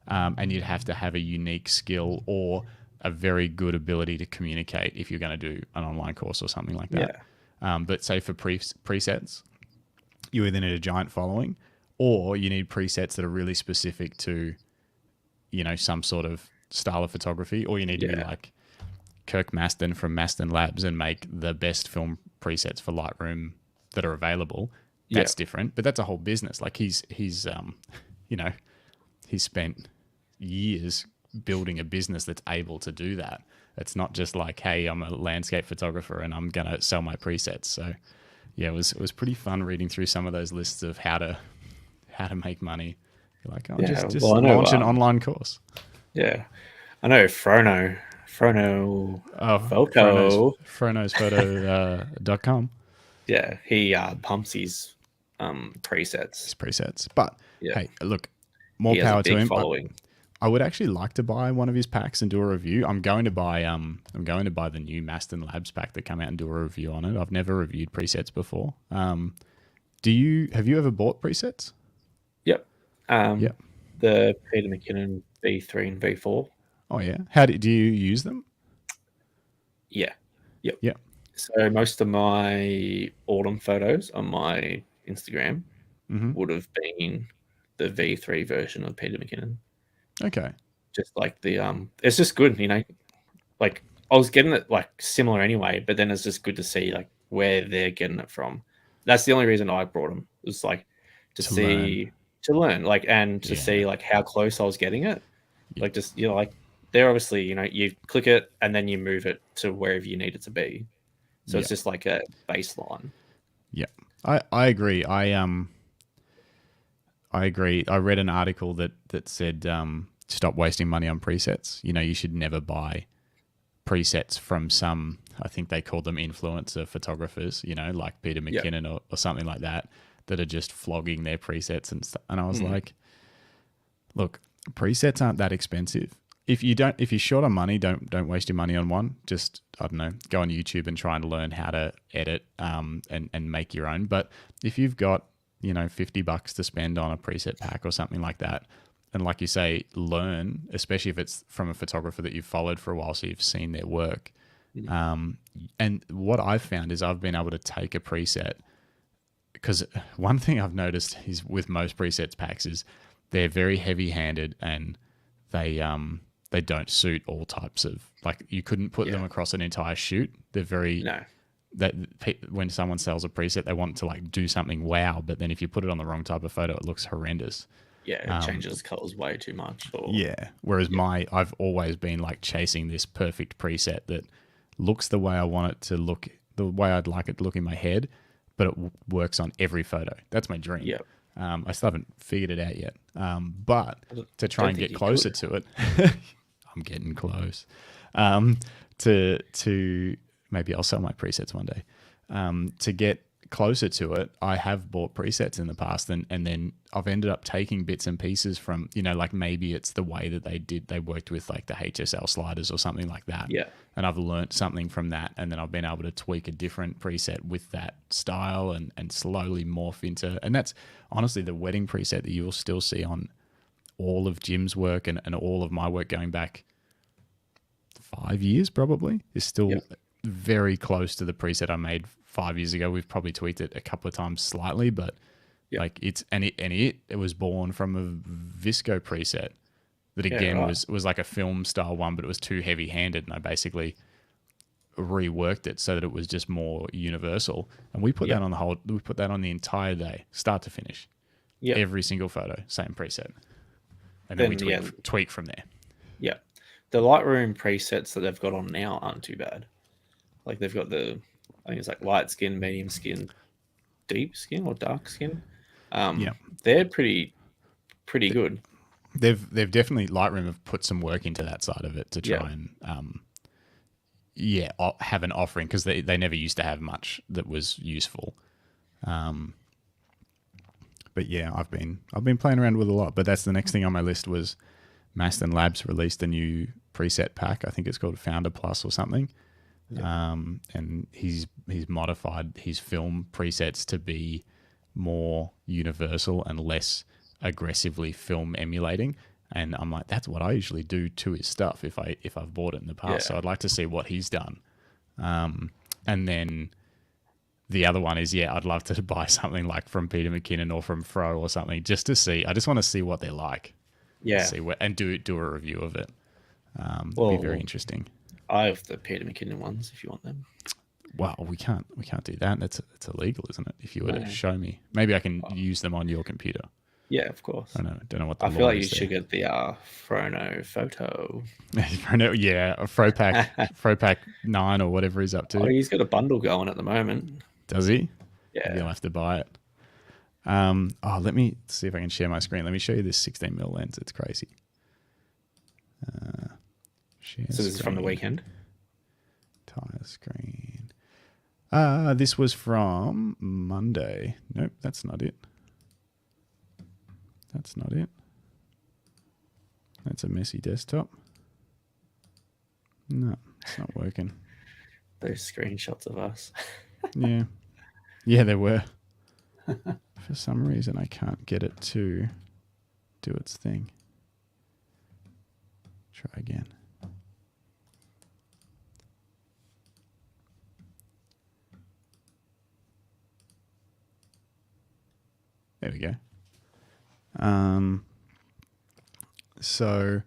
and you'd have to have a unique skill or a very good ability to communicate if you're going to do an online course or something like that. But say for presets, you either need a giant following, or you need presets that are really specific to, some sort of style of photography, or you need to be like Kirk Maston from Maston Labs and make the best film presets for Lightroom that are available. That's different, but that's a whole business. Like he's spent years building a business that's able to do that. It's not just like, hey, I'm a landscape photographer and I'm gonna sell my presets. So yeah, it was pretty fun reading through some of those lists of how to make money. You're like, just launch an online course. Yeah, I know Frono Photo. Fronosphoto.com. Yeah, he pumps his presets. But hey, look, more power to him. Following. I would actually like to buy one of his packs and do a review. I'm going to buy the new Maston Labs pack that come out and do a review on it. I've never reviewed presets before. Have you ever bought presets? Yep. Yeah. The Peter McKinnon V3 and V4. Oh yeah. Do you use them? Yeah. Yep. Yeah. So most of my autumn photos on my Instagram Mm-hmm. would have been the V3 version of Peter McKinnon. Okay. Just like it's just good, like I was getting it like similar anyway, but then it's just good to see like where they're getting it from. That's the only reason I brought them. It was like To learn. to learn, like, and to Yeah. see like how close I was getting it. Yeah. Like just like they're obviously you click it and then you move it to wherever you need it to be. So Yeah. it's just like a baseline. Yeah. I agree. I agree. I read an article that said stop wasting money on presets. You should never buy presets from some, I think they call them influencer photographers, like Peter Yeah. McKinnon or something like that are just flogging their presets and stuff. And I was like, look, presets aren't that expensive. If you're short on money, don't waste your money on one. Just, I don't know, go on YouTube and try and learn how to edit and make your own. But if you've got $50 to spend on a preset pack or something like that, and like you say, learn, especially if it's from a photographer that you've followed for a while, so you've seen their work. And what I've found is I've been able to take a preset, because one thing I've noticed is with most presets packs is they're very heavy-handed and they don't suit all types of, like, you couldn't put them across an entire shoot. They're very that when someone sells a preset, they want to like do something wow, but then if you put it on the wrong type of photo, it looks horrendous. Yeah, it changes colors way too much. Whereas I've always been like chasing this perfect preset that looks the way I want it to look, the way I'd like it to look in my head, but it works on every photo. That's my dream. Yeah. I still haven't figured it out yet. But to try and get closer to it, I'm getting close. To maybe I'll sell my presets one day. To get closer to it, I have bought presets in the past, and then I've ended up taking bits and pieces from, like maybe it's the way that they worked with like the HSL sliders or something like that. Yeah. And I've learnt something from that, and then I've been able to tweak a different preset with that style and slowly morph into, and that's honestly the wedding preset that you will still see on all of Jim's work and all of my work going back 5 years probably is still very close to the preset I made 5 years ago. We've probably tweaked it a couple of times slightly, but like it was born from a Visco preset that again was like a film style one, but it was too heavy handed, and I basically reworked it so that it was just more universal. And we put that on we put that on the entire day, start to finish. Yeah. Every single photo, same preset. And then we tweak from there. Yeah. The Lightroom presets that they've got on now aren't too bad. Like they've got I think it's like light skin, medium skin, deep skin or dark skin. They're pretty good. They've definitely, Lightroom have put some work into that side of it to try and have an offering, because they never used to have much that was useful. But yeah, I've been playing around with a lot. But that's the next thing on my list was Maston Labs released a new preset pack. I think it's called Founder Plus or something. And he's modified his film presets to be more universal and less aggressively film emulating. And I'm like, that's what I usually do to his stuff if I've bought it in the past. So I'd like to see what he's done. And then the other one is, I'd love to buy something like from Peter McKinnon or from Fro or something, just to see. I just want to see what they're like. Yeah. See and do a review of it. It'll be very interesting. I have the Peter McKinnon ones if you want them. Well, we can't do that. It's illegal, isn't it? If you were to show me, maybe I can use them on your computer. Yeah, of course. I don't know what the law is. I feel like you should get the Frono photo. A Fropack 9 or whatever he's up to. Oh, he's got a bundle going at the moment. Does he? Yeah. You'll have to buy it. Let me see if I can share my screen. Let me show you this 16mm lens. It's crazy. So this is from the weekend? Entire screen. This was from Monday. Nope, that's not it. That's not it. That's a messy desktop. No, it's not working. Those screenshots of us. Yeah, there were. For some reason, I can't get it to do its thing. Try again. There we go. So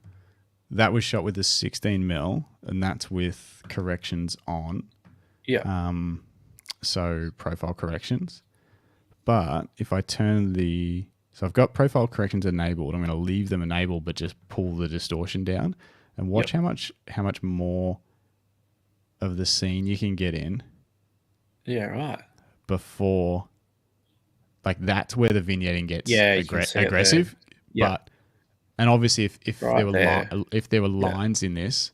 that was shot with a 16mm, and that's with corrections on. Yeah. So profile corrections. But if I turn so I've got profile corrections enabled. I'm going to leave them enabled, but just pull the distortion down and watch how much more of the scene you can get in. Yeah, right. Before, like, that's where the vignetting gets aggressive. Yeah. But and obviously if there were Yeah. lines in this,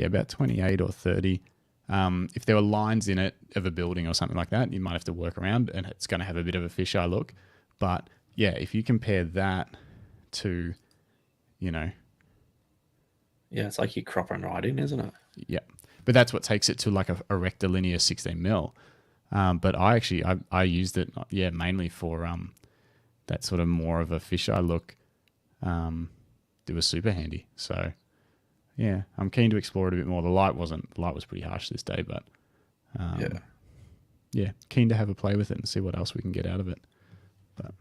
about 28 or 30. If there were lines in it of a building or something like that, you might have to work around, and it's going to have a bit of a fisheye look. But yeah, if you compare that to, yeah, it's like your crop and writing, isn't it? Yeah, but that's what takes it to like a rectilinear 16mm. But I used it mainly for that sort of more of a fisheye look. It was super handy. So yeah, I'm keen to explore it a bit more. The light was pretty harsh this day, but keen to have a play with it and see what else we can get out of it. But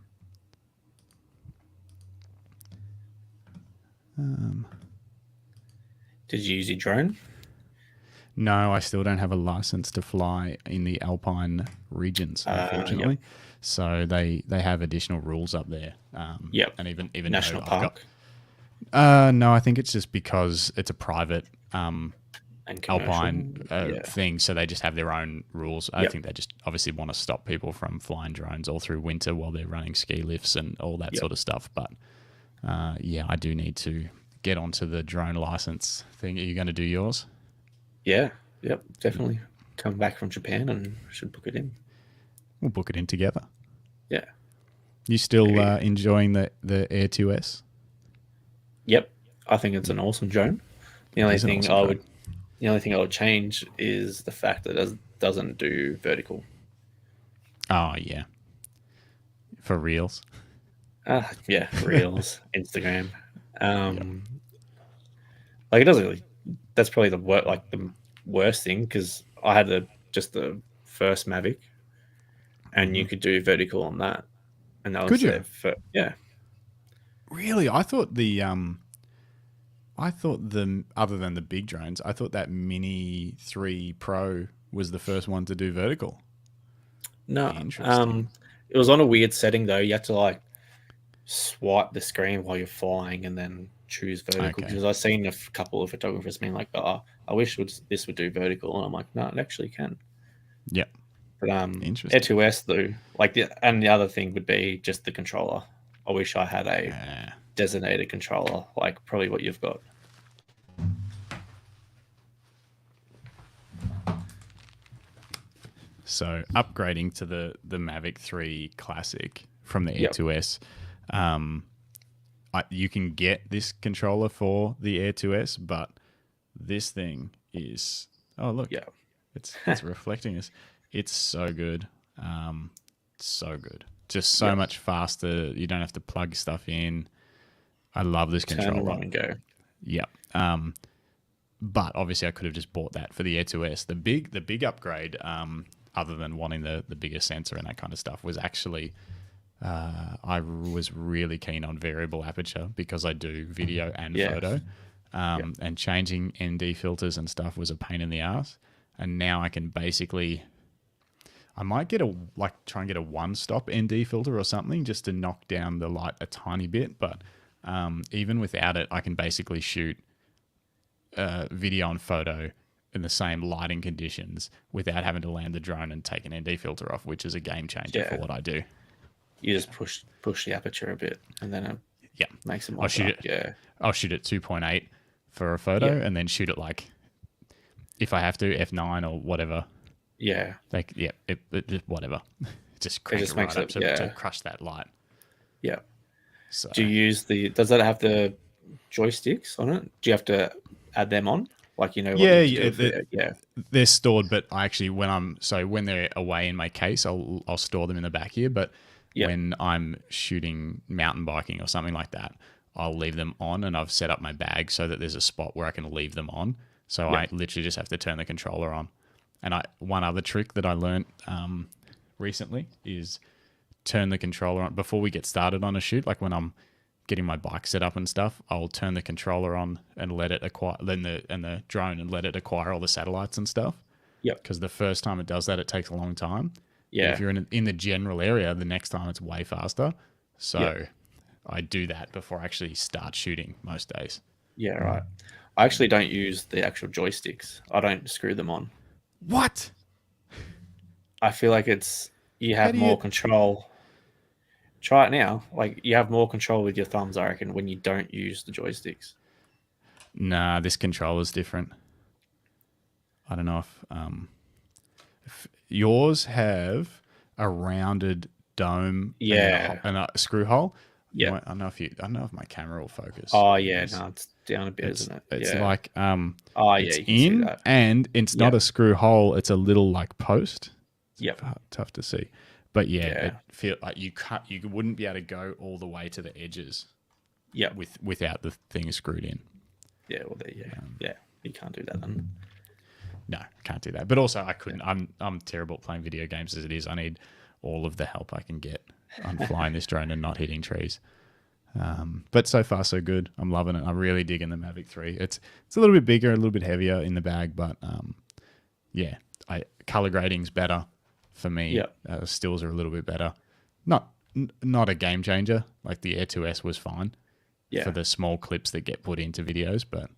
did you use your drone? No, I still don't have a license to fly in the Alpine regions, unfortunately. So they have additional rules up there. And even National Park. No, I think it's just because it's a private Alpine thing, so they just have their own rules. I think they just obviously want to stop people from flying drones all through winter while they're running ski lifts and all that sort of stuff. But I do need to get onto the drone license thing. Are you going to do yours? Yeah, definitely. Come back from Japan and should book it in. We'll book it in together. Yeah. You still enjoying the Air 2S? Yep, I think it's an awesome drone. The only thing I would change is the fact that it doesn't do vertical. Oh yeah, for reels. Yeah, reels, Instagram. Like it doesn't really. That's probably the worst thing, because I had the first Mavic, and you could do vertical on that, and that was it. Really, I thought the other than the big drones, I thought that Mini 3 Pro was the first one to do vertical. No, it was on a weird setting though. You had to like swipe the screen while you're flying and then choose vertical. Because I've seen a couple of photographers being like, "Oh, I wish this would do vertical," and I'm like, "No, it actually can." Yeah, but Air 2S though, the other thing would be just the controller. I wish I had a designated controller, like probably what you've got. So upgrading to the Mavic 3 Classic from the Air 2S, you can get this controller for the Air 2S, but this thing is it's reflecting us. It's so good, so good. Just so much faster. You don't have to plug stuff in. I love this controller. Turn and go. Yeah. But obviously I could have just bought that for the Air 2S. The big upgrade, other than wanting the bigger sensor and that kind of stuff, was actually I was really keen on variable aperture because I do video and photo. And changing ND filters and stuff was a pain in the ass. And now I can basically, I might try and get a one-stop ND filter or something just to knock down the light a tiny bit. But even without it, I can basically shoot video and photo in the same lighting conditions without having to land the drone and take an ND filter off, which is a game changer for what I do. You just push the aperture a bit, and then it makes it more. I'll shoot at 2.8 for a photo, and then shoot it if I have to, f9 or whatever. Yeah. It just whatever. Just crank it right up to crush that light. Yeah. So, do you use does that have the joysticks on it? Do you have to add them on? Like, you know what you Yeah, have to do for it. Yeah. they're stored, but I actually when they're away in my case, I'll store them in the back here. But Yeah. when I'm shooting mountain biking or something like that, I'll leave them on, and I've set up my bag so that there's a spot where I can leave them on. So Yeah. I literally just have to turn the controller on. And one other trick that I learned recently is turn the controller on before we get started on a shoot. Like when I'm getting my bike set up and stuff, I'll turn the controller on and let it acquire the drone and let it acquire all the satellites and stuff. Yep. Because the first time it does that, it takes a long time. Yeah. But if you're in the general area, the next time it's way faster. So I do that before I actually start shooting most days. Yeah, right. I actually don't use the actual joysticks. I don't screw them on. What? I feel like you have more control. Try it now. Like, you have more control with your thumbs, I reckon, when you don't use the joysticks. Nah, this controller's different. I don't know if yours have a rounded dome and a screw hole. Yeah. I don't know if my camera will focus. Oh yeah, no, it's down a bit, isn't it? It's like it's you can see that. And it's not a screw hole, it's a little like post. Yep. Tough to see. But it feel like you wouldn't be able to go all the way to the edges. Yeah. Without the thing screwed in. Yeah, well you can't do that then. No, can't do that. But also I couldn't. I'm terrible at playing video games as it is. I need all of the help I can get on flying this drone and not hitting trees. But so far so good. I'm loving it. I'm really digging the Mavic 3. It's a little bit bigger, a little bit heavier in the bag, but color grading's better for me. Yeah. Stills are a little bit better. Not a game changer. Like the Air 2S was fine for the small clips that get put into videos, but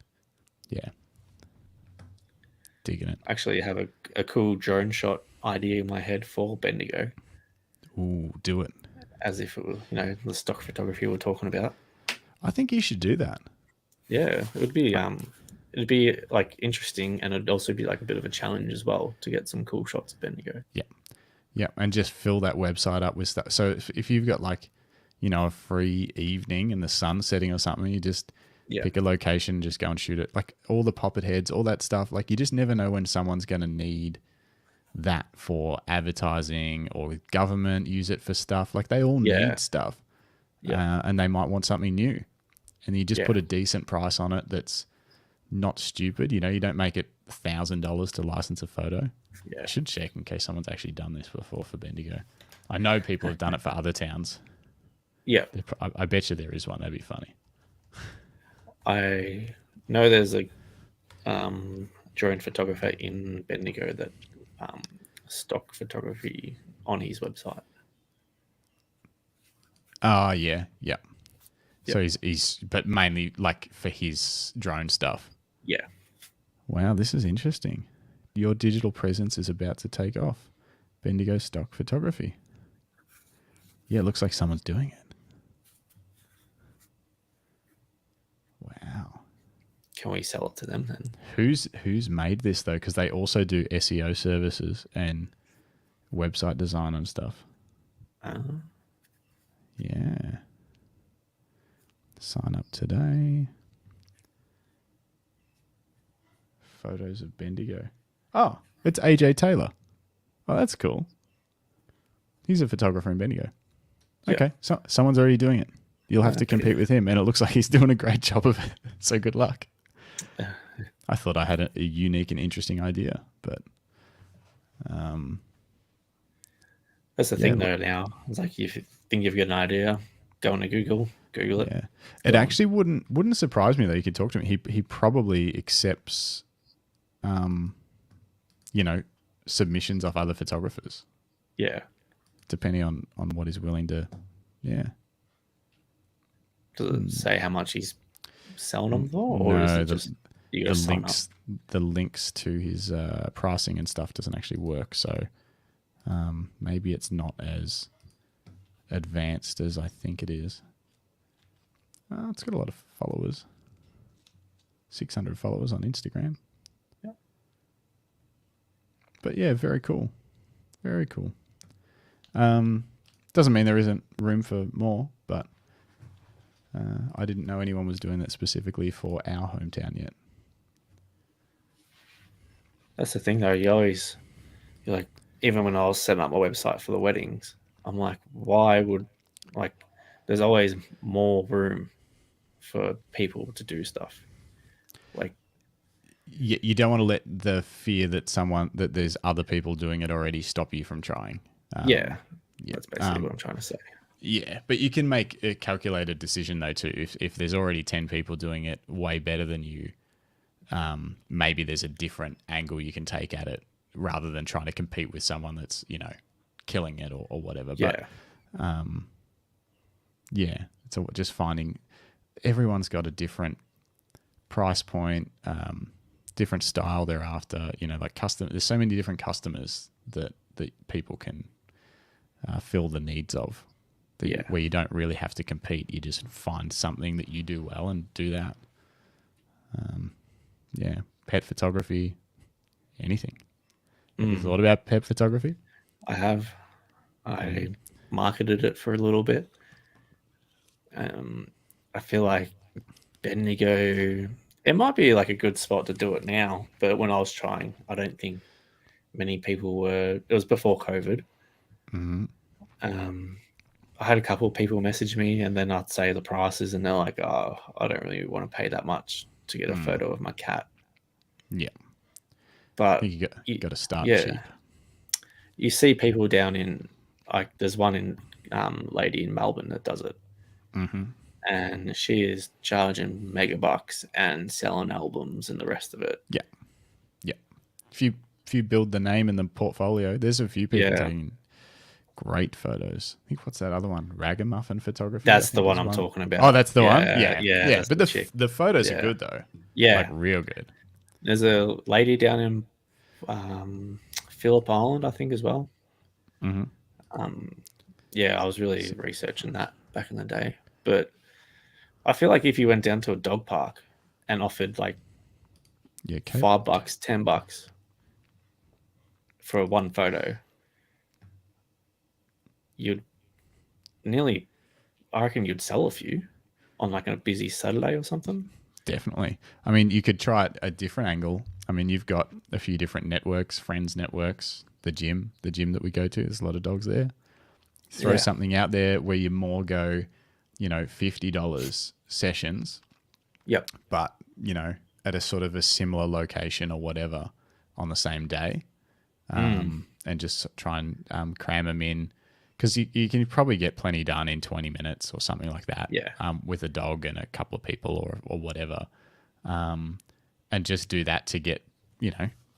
digging it. Actually, I have a cool drone shot idea in my head for Bendigo. Ooh, do it. As if it were, the stock photography we're talking about. I think you should do that. Yeah, it would be it'd be like interesting, and it'd also be like a bit of a challenge as well to get some cool shots of Bendigo. Yeah, and just fill that website up with stuff. So if you've got like, a free evening and the sun setting or something, you just pick a location, just go and shoot it. Like all the poppet heads, all that stuff. Like you just never know when someone's going to need that for advertising, or government use it for stuff. Like they all need stuff, and they might want something new, and you just put a decent price on it that's not stupid. You don't make it $1,000 to license a photo. I should check in case someone's actually done this before for Bendigo. I know people have done it for other towns. I bet you there is one. That'd be funny. I know there's a drone photographer in Bendigo that stock photography on his website. Oh yeah. So he's but mainly like for his drone stuff. Yeah. Wow, this is interesting. Your digital presence is about to take off. Bendigo stock photography. Yeah, it looks like someone's doing it. Wow. Can we sell it to them then? Who's made this though? Because they also do SEO services and website design and stuff. Yeah. Sign up today. Photos of Bendigo. Oh, it's AJ Taylor. Oh, that's cool. He's a photographer in Bendigo. Okay, so someone's already doing it. You'll have to compete with him, and it looks like he's doing a great job of it. So good luck. I thought I had a unique and interesting idea, but that's the thing though. Now it's like if you think you've got an idea, go on to Google it. Yeah, it actually wouldn't surprise me though. You could talk to him. He probably accepts, submissions of other photographers. Yeah, depending on what he's willing to. Yeah. Does it say how much he's selling them for, or is it just the links to his pricing and stuff doesn't actually work? So maybe it's not as advanced as I think it is. It's got a lot of followers. 600 followers on Instagram. Yeah. But yeah, very cool. Very cool. Doesn't mean there isn't room for more, but I didn't know anyone was doing that specifically for our hometown yet. That's the thing though. You're like, even when I was setting up my website for the weddings, I'm like, why would, like, there's always more room for people to do stuff. Like, You don't want to let the fear that there's other people doing it already stop you from trying. yeah, Yeah. that's basically what I'm trying to say. Yeah, but you can make a calculated decision though too. If there's already 10 people doing it way better than you, maybe there's a different angle you can take at it rather than trying to compete with someone that's, killing it or whatever. Yeah. But yeah, it's just finding everyone's got a different price point, different style they're after. Like custom. There's so many different customers that people can fill the needs of. Where you don't really have to compete. You just find something that you do well and do that. Yeah, pet photography, anything. Have you thought about pet photography? I have. I marketed it for a little bit. I feel like Bendigo, it might be like a good spot to do it now, but when I was trying, I don't think many people were. It was before COVID. I had a couple of people message me, and then I'd say the prices, and they're like, "Oh, I don't really want to pay that much to get a photo of my cat." Yeah, I But think you got to start yeah, cheap. you see people down in, like, there's one in lady in Melbourne that does it, and she is charging mega bucks and selling albums and the rest of it. Yeah, yeah. If you build the name and the portfolio, there's a few people taking great photos. I think what's that other one? Ragamuffin photography. That's the one I'm talking about. Oh, that's the one. Yeah, yeah. But the photos are good though. Yeah, like real good. There's a lady down in Phillip Island, I think, as well. Yeah, I was really researching that back in the day, but I feel like if you went down to a dog park and offered like $5, $10 for one photo, you'd nearly, I reckon you'd sell a few on like a busy Saturday or something. Definitely. I mean, you could try it a different angle. I mean, you've got a few different networks, friends networks, the gym that we go to. There's a lot of dogs there. Throw something out there where you more go, $50 sessions. Yep. But, at a sort of a similar location or whatever on the same day. And just try and cram them in. Because you can probably get plenty done in 20 minutes or something like that. Yeah. With a dog and a couple of people or whatever. And just do that to get,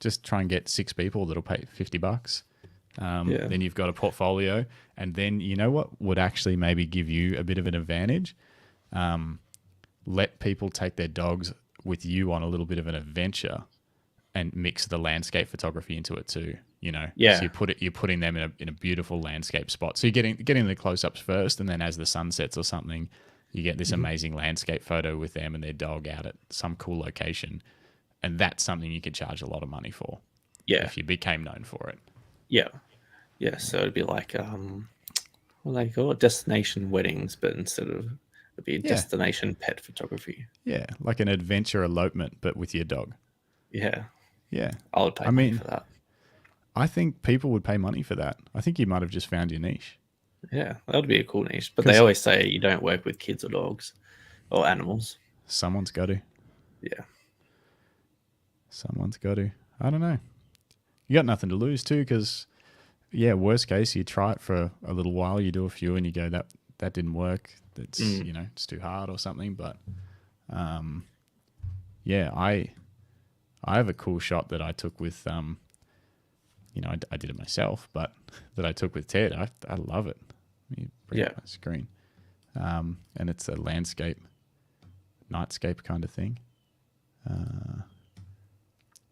just try and get 6 people that'll pay $50. Then you've got a portfolio. And then you know what would actually maybe give you a bit of an advantage? Let people take their dogs with you on a little bit of an adventure and mix the landscape photography into it too. So you're putting them in a beautiful landscape spot. So you're getting the close-ups first, and then as the sun sets or something, you get this amazing landscape photo with them and their dog out at some cool location. And that's something you could charge a lot of money for. Yeah. If you became known for it. Yeah. Yeah. So it'd be like, what do they call it? Destination weddings, but instead of, it'd be destination pet photography. Yeah. Like an adventure elopement, but with your dog. Yeah. Yeah. I would pay money for that. I think people would pay money for that. I think you might have just found your niche. Yeah, that would be a cool niche. But they always say you don't work with kids or dogs or animals. Someone's got to. Yeah. Someone's got to. I don't know. You got nothing to lose too, because, worst case, you try it for a little while, you do a few and you go, that didn't work. That's, it's too hard or something. But, I have a cool shot that I took with, I did it myself, but that I took with Ted. I love it. Let me bring up my screen. And it's a landscape, nightscape kind of thing.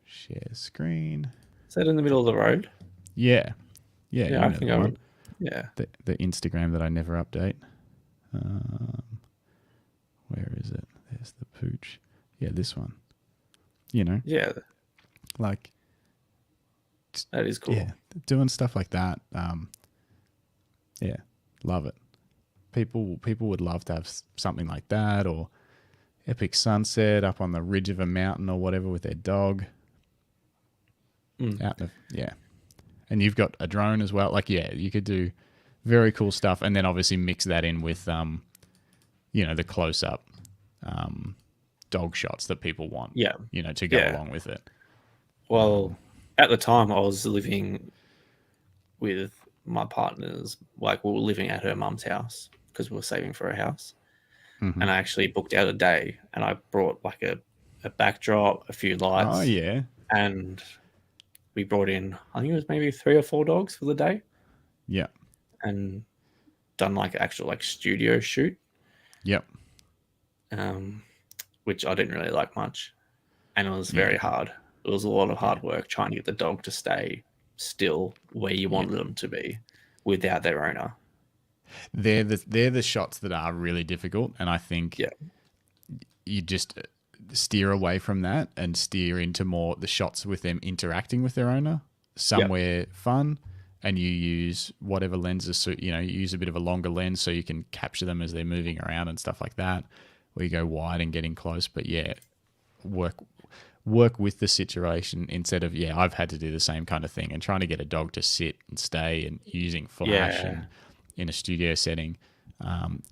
Share screen. Is that in the middle of the road? Yeah. I think I would. Yeah. The Instagram that I never update. Where is it? There's the pooch. Yeah, this one. Yeah. Like, that is cool. Yeah, doing stuff like that. Love it. People would love to have something like that, or epic sunset up on the ridge of a mountain or whatever with their dog. Out of, yeah. And you've got a drone as well. Like, yeah, you could do very cool stuff. And then obviously mix that in with, you know, the close up dog shots that people want, Yeah. you know, to go along with it. Well, at the time I was living with my partners, like we were living at her mum's house because we were saving for a house. Mm-hmm. And I actually booked out a day and I brought like a backdrop, a few lights. Oh, yeah. And we brought in, I think it was maybe 3 or 4 dogs for the day. Yeah. And done like an actual like studio shoot. Yep. Which I didn't really like much. And it was very hard. It was a lot of hard work trying to get the dog to stay still where you wanted them to be without their owner. They're the shots that are really difficult, and I think you just steer away from that and steer into more the shots with them interacting with their owner somewhere fun, and you use whatever lenses suit. You know, you use a bit of a longer lens so you can capture them as they're moving around and stuff like that, where you go wide and getting close. But yeah, work with the situation instead of I've had to do the same kind of thing and trying to get a dog to sit and stay and using flash and in a studio setting.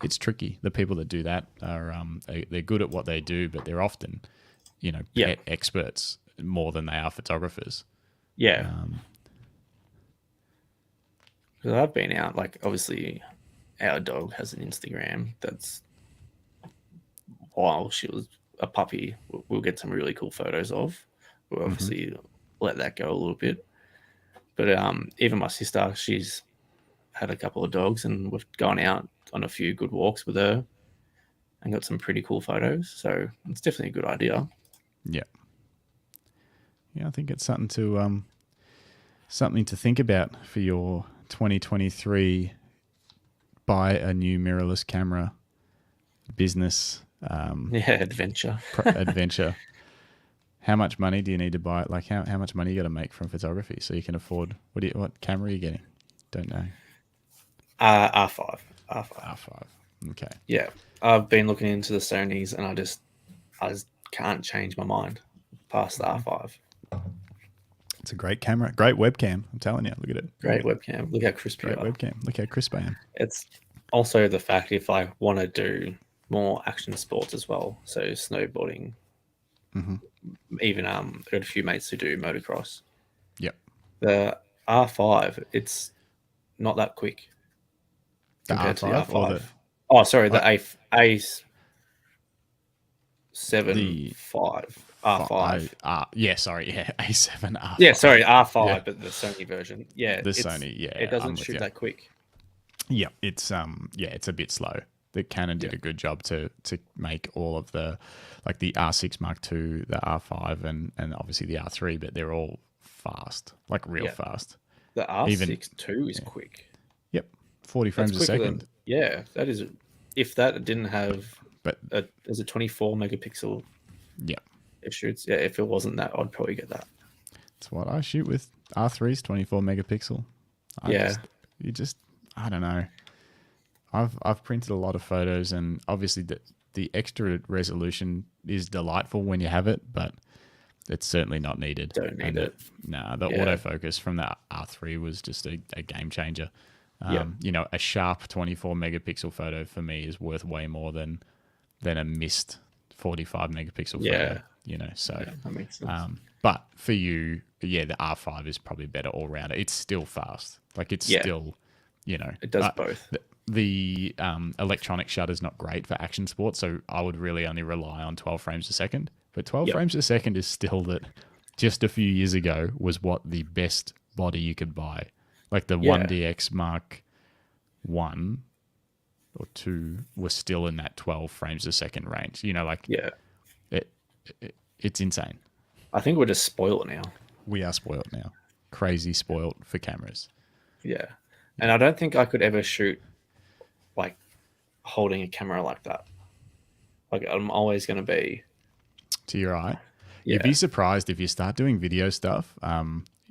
It's tricky. The people that do that are they're good at what they do, but they're often, you know, pet experts more than they are photographers. Yeah. Because I've been out, like obviously our dog has an Instagram that's, while she was a puppy, we'll get some really cool photos of. We'll obviously let that go a little bit. But even my sister, she's had a couple of dogs and we've gone out on a few good walks with her and got some pretty cool photos. So it's definitely a good idea. Yeah. Yeah, I think it's something to think about for your 2023 buy a new mirrorless camera business. Adventure. Adventure. How much money do you need to buy it? Like how much money you got to make from photography so you can afford what camera are you getting? Don't know. R5. Okay. Yeah, I've been looking into the Sonys and I just can't change my mind past the R5. It's a great camera, great webcam. I'm telling you, look at it. Great webcam. Look how crisp you are. Great webcam. Look how crisp I am. It's also the fact if I want to do more action sports as well, so snowboarding, even got a few mates who do motocross. Yep. The R5, it's not that quick compared to the R5. Oh, sorry, the A7 5 R5. Yeah, sorry, yeah, A7 R5. Yeah, sorry, R5, but the Sony version. Yeah, the Sony. Yeah, it doesn't shoot that quick. Yeah, it's a bit slow. The Canon did a good job to make all of the, like the R6 Mark II, the R5, and obviously the R3, but they're all fast, like real fast. The R6 II is quick. Yep, 40 frames a second. That is. If that didn't have, but there's a 24 megapixel. Yeah, it shoots. Yeah, if it wasn't that, I'd probably get that. That's what I shoot with. R3's 24 megapixel. I don't know. I've printed a lot of photos, and obviously the extra resolution is delightful when you have it, but it's certainly not needed. Don't need it. The autofocus from the R3 was just a game changer. You know, a sharp 24 megapixel photo for me is worth way more than a missed 45 megapixel photo. You know, so that makes sense. But for you, the R5 is probably better all rounder. It's still fast. Like it's still, you know, it does both. The electronic shutter is not great for action sports, so I would really only rely on 12 frames a second. But 12 frames a second is still that just a few years ago was what the best body you could buy. Like the 1DX Mark 1 or 2 was still in that 12 frames a second range. You know, like it's insane. I think we're just spoiled now. We are spoiled now. Crazy spoiled for cameras. Yeah. And I don't think I could ever shoot like holding a camera like that. Like I'm always going to be to your eye. You'd be surprised if you start doing video stuff.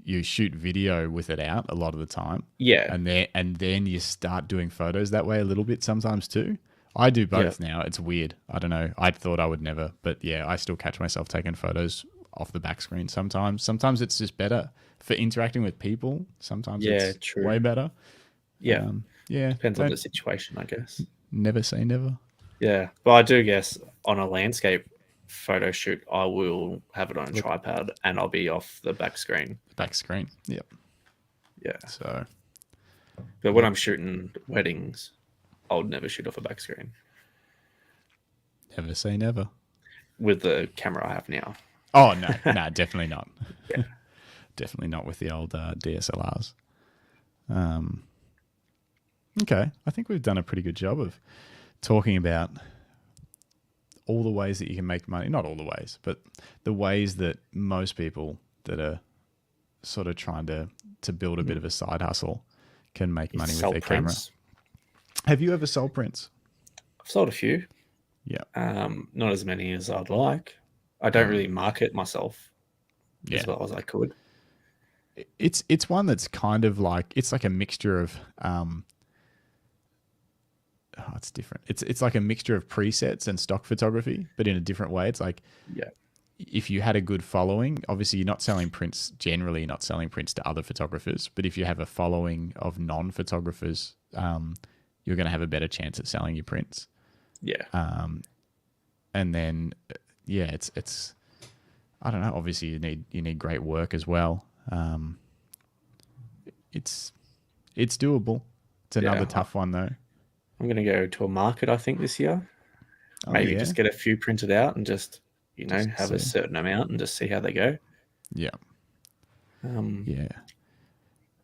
You shoot video with it out a lot of the time. Yeah. And then you start doing photos that way a little bit sometimes too. I do both now. It's weird. I don't know. I thought I would never, but yeah, I still catch myself taking photos off the back screen sometimes. Sometimes it's just better for interacting with people. Sometimes it's true. way better. Yeah. Yeah. Depends on the situation, I guess. Never say never. Yeah. But I do guess on a landscape photo shoot, I will have it on a tripod and I'll be off the back screen. Back screen. Yep. Yeah. So. But when I'm shooting weddings, I would never shoot off a back screen. Never say never. With the camera I have now. Oh, no. No, definitely not. Yeah. Definitely not with the old DSLRs. Okay. I think we've done a pretty good job of talking about all the ways that you can make money. Not all the ways, but the ways that most people that are sort of trying to build a bit of a side hustle can make money with their camera. Have you ever sold prints? I've sold a few. Yeah. Not as many as I'd like. I don't really market myself as well as I could. It's one that's kind of like, it's like a mixture of it's different. It's like a mixture of presets and stock photography, but in a different way. It's like, if you had a good following, obviously you're not selling prints, generally you're not selling prints to other photographers, but if you have a following of non-photographers, you're going to have a better chance at selling your prints. Yeah. And then, it's, I don't know, obviously you need great work as well. It's doable. It's another tough one though. I'm going to go to a market, I think, this year. Maybe just get a few printed out and just have a certain amount and just see how they go. Yeah.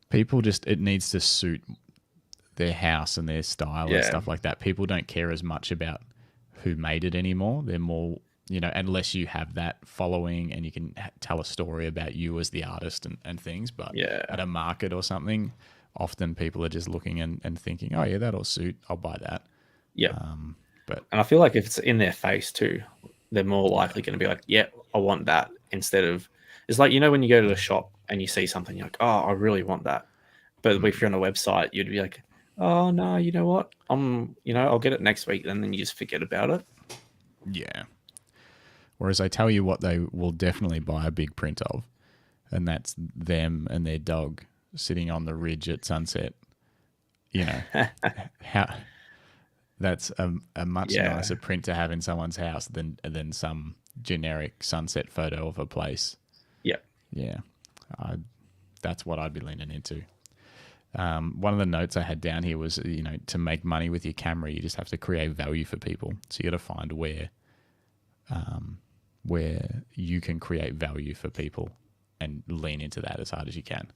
People it needs to suit their house and their style and stuff like that. People don't care as much about who made it anymore. They're more, unless you have that following and you can tell a story about you as the artist and things. But at a market or something, often people are just looking and thinking, oh yeah, that'll suit. I'll buy that. Yeah. And I feel like if it's in their face too, they're more likely going to be like, yeah, I want that, instead of, it's like, when you go to the shop and you see something, you're like, oh, I really want that. But if you're on a website, you'd be like, oh no, you know what? I'll get it next week. And then you just forget about it. Yeah. Whereas I tell you what they will definitely buy a big print of, and that's them and their dog sitting on the ridge at sunset. That's a much nicer print to have in someone's house than some generic sunset photo of a place. Yeah. Yeah. That's what I'd be leaning into. One of the notes I had down here was, to make money with your camera, you just have to create value for people. So you got to find where you can create value for people and lean into that as hard as you can.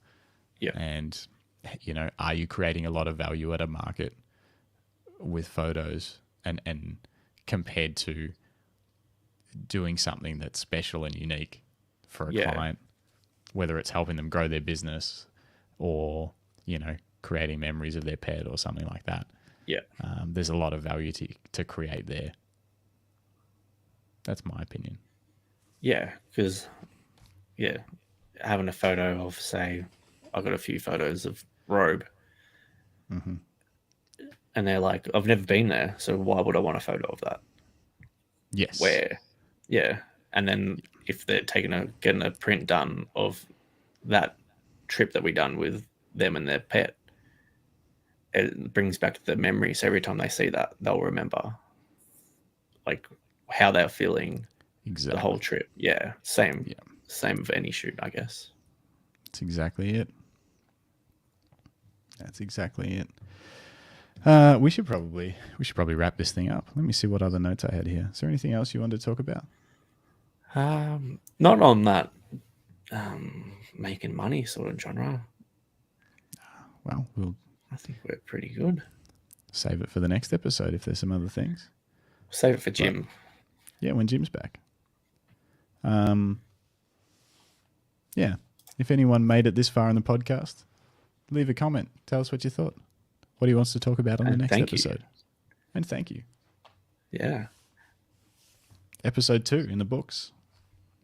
Yeah. And, are you creating a lot of value at a market with photos and compared to doing something that's special and unique for a client, whether it's helping them grow their business or, creating memories of their pet or something like that. Yeah. There's a lot of value to create there. That's my opinion. Yeah. Because, having a photo of, say, I've got a few photos of Robe. Mm-hmm. And they're like, I've never been there, so why would I want a photo of that? Yes. Where? Yeah. And then if they're getting a print done of that trip that we done with them and their pet, it brings back the memory. So every time they see that, they'll remember like how they're feeling the whole trip. Yeah. Same of any shoot, I guess. That's exactly it. We should probably wrap this thing up. Let me see what other notes I had here. Is there anything else you wanted to talk about? Not on that making money sort of genre. Well, I think we're pretty good. Save it for the next episode if there's some other things. Save it for Jim. When Jim's back. If anyone made it this far in the podcast, leave a comment. Tell us what you thought. What he wants to talk about on the next episode. And thank you. Yeah. Episode 2 in the books.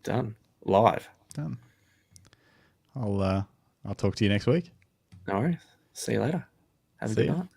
Done. Live. Done. I'll talk to you next week. No worries. See you later. Have a good night.